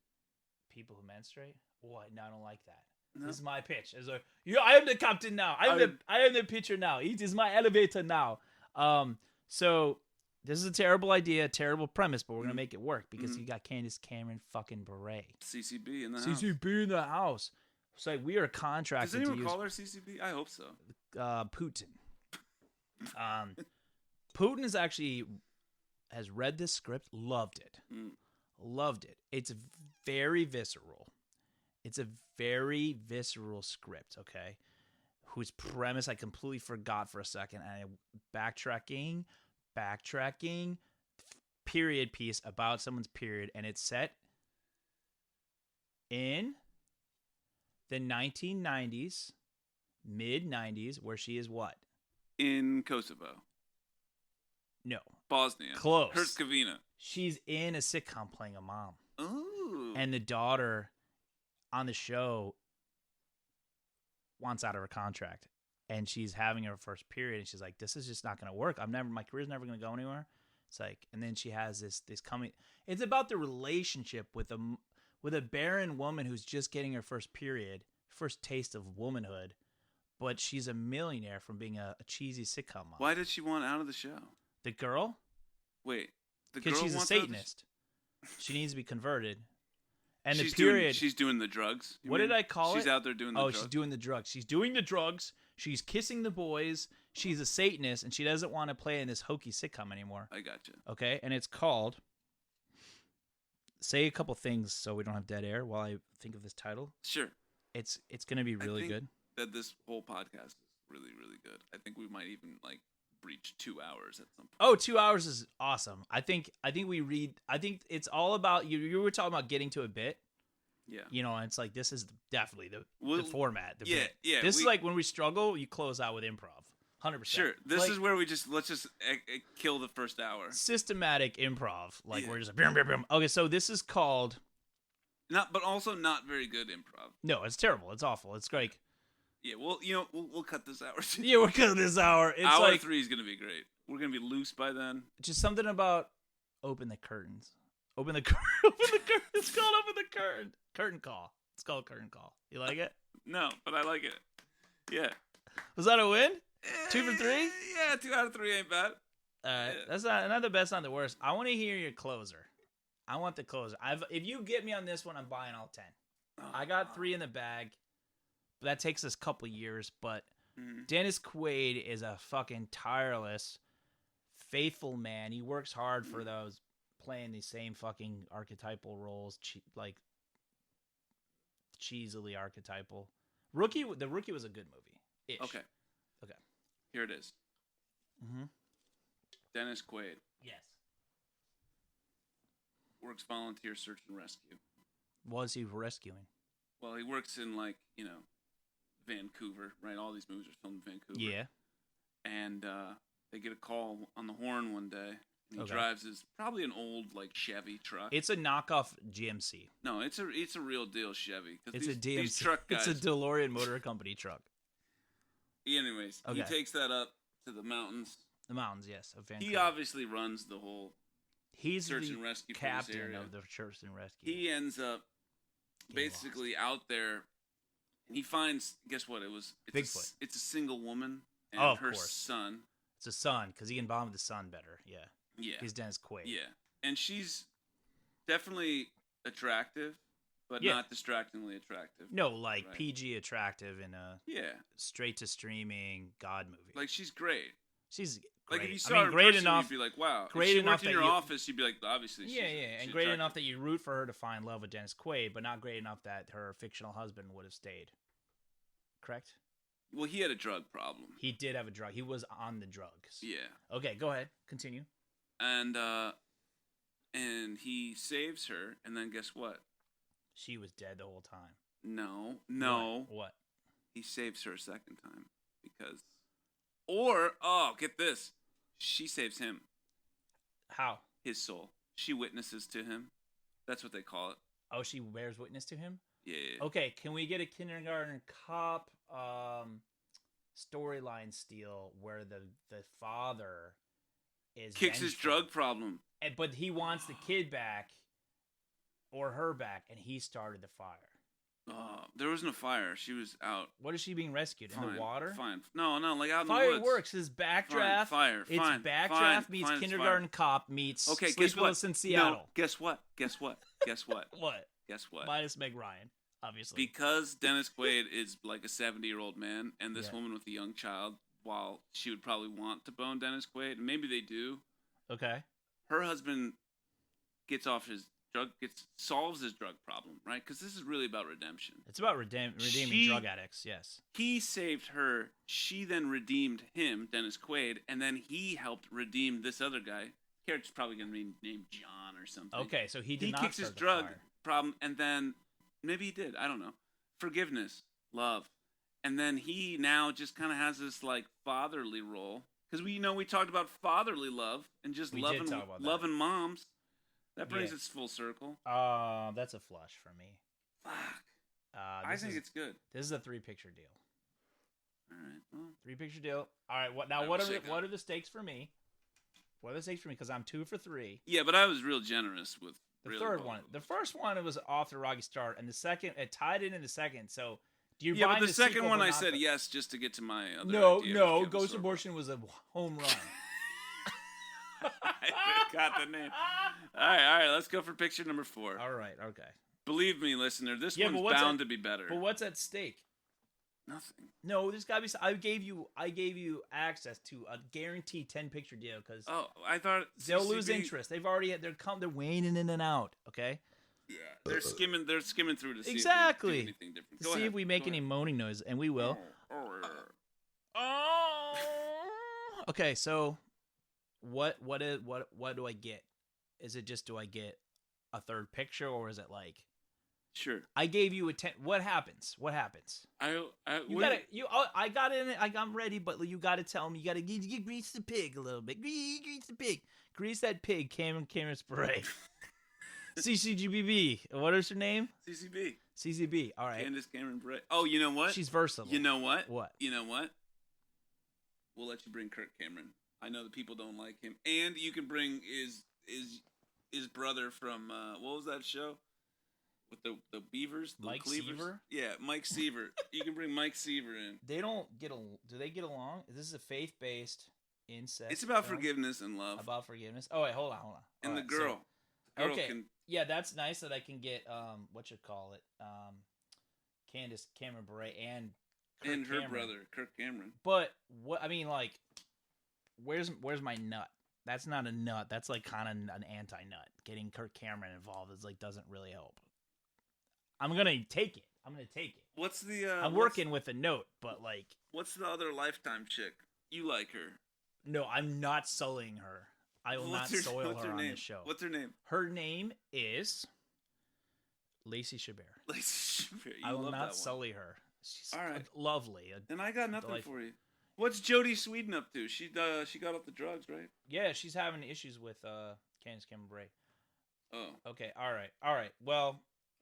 People Who Menstruate? What? No, I don't like that. No. This is my pitch. I am the captain now. I am the pitcher now. It is my elevator now. So this is a terrible idea, terrible premise, but we're gonna make it work because you got Candace Cameron fucking Bure. CCB in the house. CCB in the house. It's like we are contracted. Does anyone call her CCB? I hope so. Putin. Putin has read this script, loved it. Loved it. It's very visceral. It's a very visceral script, okay? Whose premise I completely forgot for a second. And backtracking, period piece about someone's period. And it's set in the 1990s, mid-90s, where she is what? In Kosovo. No. Bosnia. Close. Herzegovina. She's in a sitcom playing a mom. Ooh. And the daughter on the show wants out of her contract. And she's having her first period. And she's like, this is just not going to work. My career's never going to go anywhere. It's like, and then she has this coming. It's about the relationship with a barren woman who's just getting her first period, first taste of womanhood. But she's a millionaire from being a cheesy sitcom mom. Why did she want out of the show? The girl? Wait. Because she's a Satanist. She needs to be converted. And she's the period. She's doing the drugs. What did I call it? She's out there doing the drugs. Oh, she's doing the drugs. She's doing the drugs. She's kissing the boys. She's a Satanist, and she doesn't want to play in this hokey sitcom anymore. I gotcha. Okay? And it's called. Say a couple things so we don't have dead air while I think of this title. Sure. It's going to be really good. That this whole podcast is really, really good. I think we might even breach 2 hours at some point. Oh, 2 hours is awesome. I think it's all about you were talking about getting to a bit. Yeah. And it's like this is definitely the format. The bit. Yeah. This is like when we struggle, you close out with improv. 100%. Sure. This is where let's just kill the first hour. Systematic improv. We're just like, okay, so this is called but also not very good improv. No, it's terrible. It's awful. It's like yeah, well, we'll cut this hour. Yeah, we're cutting this hour. It's hour 3 is gonna be great. We're gonna be loose by then. Just something about open the curtains. Open the curtain. Open the curtain. It's called open the curtain. Curtain call. It's called curtain call. You like it? No, but I like it. Yeah. Was that a win? 2 for 3? Yeah, 2 out of 3 ain't bad. All right, that's not the best, not the worst. I want to hear your closer. I want the closer. If you get me on this one, I'm buying all 10. I got 3 in the bag. That takes us a couple years, but Dennis Quaid is a fucking tireless, faithful man. He works hard for those playing these same fucking archetypal roles, cheesily archetypal. The Rookie was a good movie. Okay. Here it is. Mm-hmm. Dennis Quaid. Yes. Works volunteer search and rescue. What is he rescuing? Well, he works in Vancouver, right? All these movies are filmed in Vancouver. Yeah. And they get a call on the horn one day. And he drives probably an old Chevy truck. It's a knockoff GMC. No, it's a real deal Chevy. It's a DMC. These truck guys, it's a DeLorean Motor Company truck. Anyways, he takes that up to the mountains. The mountains, yes, of Vancouver. He obviously runs the whole search and rescue captain of the search and rescue. He ends up basically out there. He finds, guess what? Bigfoot. It's a single woman and her son. It's a son because he can bond with the son better. Yeah. Yeah. He's Dennis Quaid. Yeah, and she's definitely attractive, but not distractingly attractive. No, PG attractive in a straight to streaming God movie. She's great. She's great. If you saw her great person, enough. You'd be like, wow. Great if she enough worked in your office, you'd be like, obviously. Yeah, and great enough that you root for her to find love with Dennis Quaid, but not great enough that her fictional husband would have stayed. Correct? Well, he had a drug problem. He did have a drug. He was on the drugs. Yeah. Okay, go ahead. Continue. And he saves her, and then guess what? She was dead the whole time. No. What? He saves her a second time because, get this, she saves him. How? His soul. She witnesses to him. That's what they call it. Oh, she bears witness to him? Yeah. Okay, can we get a Kindergarten Cop storyline steal where the father is kicks his drug problem, but he wants the kid back or her back, and he started the fire. There wasn't a fire. She was out. What is she being rescued in the water? Fine. No, out in the woods. Fireworks. His backdraft. Fire. It's Backdraft meets Kindergarten Cop meets Sleepless in Seattle. No, guess what? What? Guess what? Minus Meg Ryan, obviously. Because Dennis Quaid is like a 70-year-old man, and this woman with a young child, while she would probably want to bone Dennis Quaid, and maybe they do. Okay. Her husband gets off his solves his drug problem, right? Because this is really about redemption. It's about redeeming drug addicts, yes. He saved her. She then redeemed him, Dennis Quaid, and then he helped redeem this other guy. Character's probably going to be named John or something. Okay, so he did not kicks his drug problem, and then maybe he did. I don't know. Forgiveness, love. And then he now just kind of has this fatherly role Because we talked about fatherly love and just loving moms. That brings us full circle. That's a flush for me. Fuck. I think it's good. This is a 3-picture deal. All right. Well, 3-picture deal. All right. What are the stakes for me? What are the stakes for me? Because I'm 2 for 3. Yeah, but I was real generous with the third one. The first one, it was off the rocky start, and the second, it tied in the second. So, do you? Yeah, but the second one, I said yes just to get to my other. No. Ghost Abortion was a home run. I got the name. All right. Let's go for picture number 4. All right. Okay. Believe me, listener, this one's bound to be better. But what's at stake? Nothing. No, there's gotta be. I gave you access to a guaranteed 10-picture deal because. Oh, I thought they'll lose interest. They're waning in and out. Okay. Yeah, they're skimming. They're skimming through to see exactly. if we do anything different. See if we make any moaning noise, and we will. Okay, so what do I get? Is it just do I get a third picture, or is it like? Sure. I gave you a 10. What happens? I got it in it. I'm ready, but you got to tell me. You got to grease the pig a little bit. Grease the pig. Grease that pig. Cameron Spray. CCGBB. What is her name? CCB. All right. Candace Cameron Bray. Oh, you know what? She's versatile. You know what? What? You know what? We'll let you bring Kirk Cameron. I know that people don't like him, and you can bring his brother from what was that show? With the Beavers, the Mike Cleavers? Seaver? Yeah, Mike Seaver. You can bring Mike Seaver in. They don't get do they get along? This is a faith-based incest. It's about forgiveness and love. About forgiveness. Oh wait, hold on. And All the girl. So, okay. Yeah, that's nice that I can get Candace Cameron Bure and Kirk and her Cameron. brother, Kirk Cameron. But what I mean, like, where's my nut? That's not a nut. That's like kind of an anti-nut. Getting Kirk Cameron involved is like doesn't really help. I'm gonna take it. What's the? I'm working with a note, but like. What's the other Lifetime chick? You like her? No, I'm not sullying her. I will not soil her on this show. What's her name? Her name is Lacey Chabert. Lacey Chabert. I will not sully her. She's lovely. Then I got nothing for you. What's Jodie Sweden up to? She got off the drugs, right? Yeah, she's having issues with Candace Cameron Bure. Oh. Okay. All right. Well,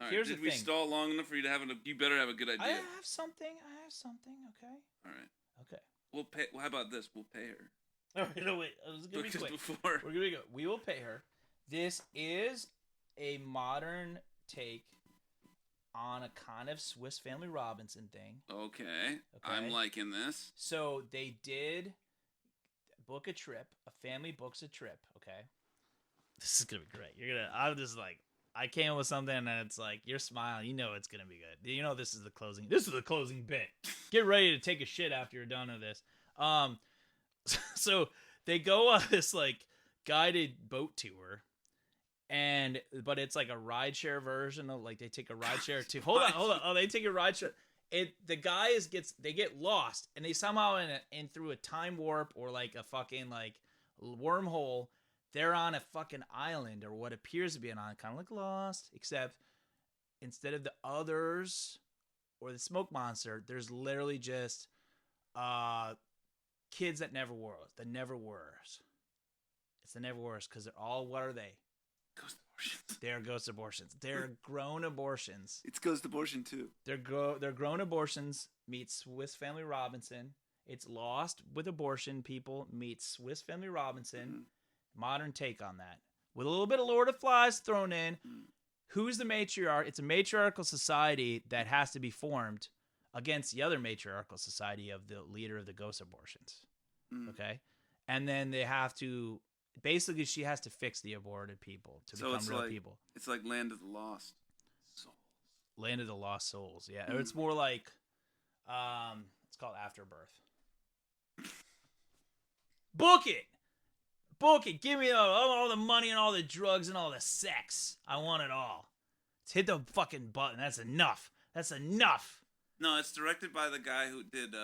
here's the thing. Did we stall long enough for you to have you better have a good idea. I have something. Okay. All right. Okay. We'll pay. Well, how about this? We'll pay her. All right. No, wait. This is gonna be quick. We're gonna go. We will pay her. This is a modern take on a kind of Swiss Family Robinson thing. Okay. I'm liking this. So they did book a trip. A family books a trip. Okay. This is gonna be great. I'm just like, I came up with something and it's like, you're smiling. You know it's gonna be good. You know this is the closing. This is the closing bit. Get ready to take a shit after you're done with this. So they go on this like guided boat tour. But it's like a rideshare version of like they take a rideshare to hold on. Oh, they take a rideshare. The guys they get lost and they somehow in through a time warp or like a fucking like wormhole, they're on a fucking island or what appears to be an island, kind of like Lost, except instead of the others or the smoke monster, there's literally just kids that never were. The never wers. It's the never wers because they're all, what are they? Ghost abortions. They're ghost abortions. They're grown abortions. It's ghost abortion too. They're grown abortions meets Swiss Family Robinson. It's Lost with abortion people meets Swiss Family Robinson. Mm-hmm. Modern take on that with a little bit of Lord of Flies thrown in. Who's the matriarch? It's a matriarchal society that has to be formed against the other matriarchal society of the leader of the ghost abortions. Okay, and then they have to. Basically, she has to fix the aborted people to become real people. It's like Land of the Lost Souls. Land of the Lost Souls, yeah. Or it's more like, it's called Afterbirth. Book it. Give me all the money and all the drugs and all the sex. I want it all. Let's hit the fucking button. That's enough. No, it's directed by the guy who did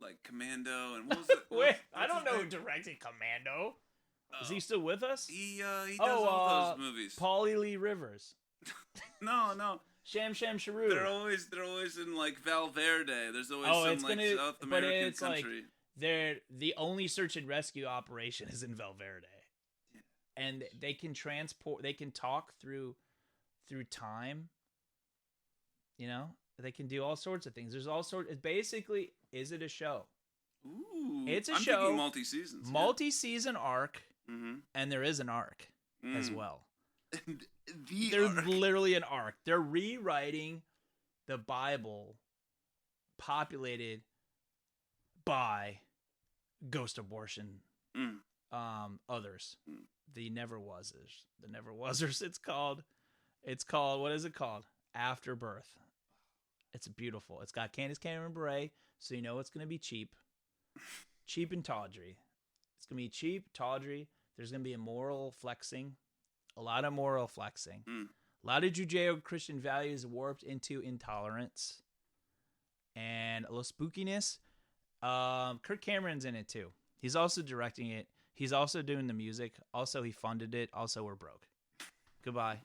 like Commando and what was it? Wait, I don't know who directed Commando. Is he still with us? He does all those movies. Paulie Lee Rivers. No. Sham Sharu. They're always in like Valverde. There's always some South American country. the only search and rescue operation is in Valverde. Yeah. And they can talk through time. You know, they can do all sorts of things. There's all sorts. Basically, is it a show? Ooh, It's a I'm show. thinking multi-seasons. Multi-season arc, and there is an arc as well. There's literally an arc. They're rewriting the Bible, populated by ghost abortion, others, the never wasers. It's called. What is it called? Afterbirth. It's beautiful. It's got Candace Cameron Bure, so you know it's gonna be cheap and tawdry. It's gonna be cheap, tawdry. There's gonna be a lot of moral flexing, a lot of Judeo-Christian values warped into intolerance, and a little spookiness. Kirk Cameron's in it too. He's also directing it. He's also doing the music. Also, he funded it. Also, we're broke. Goodbye.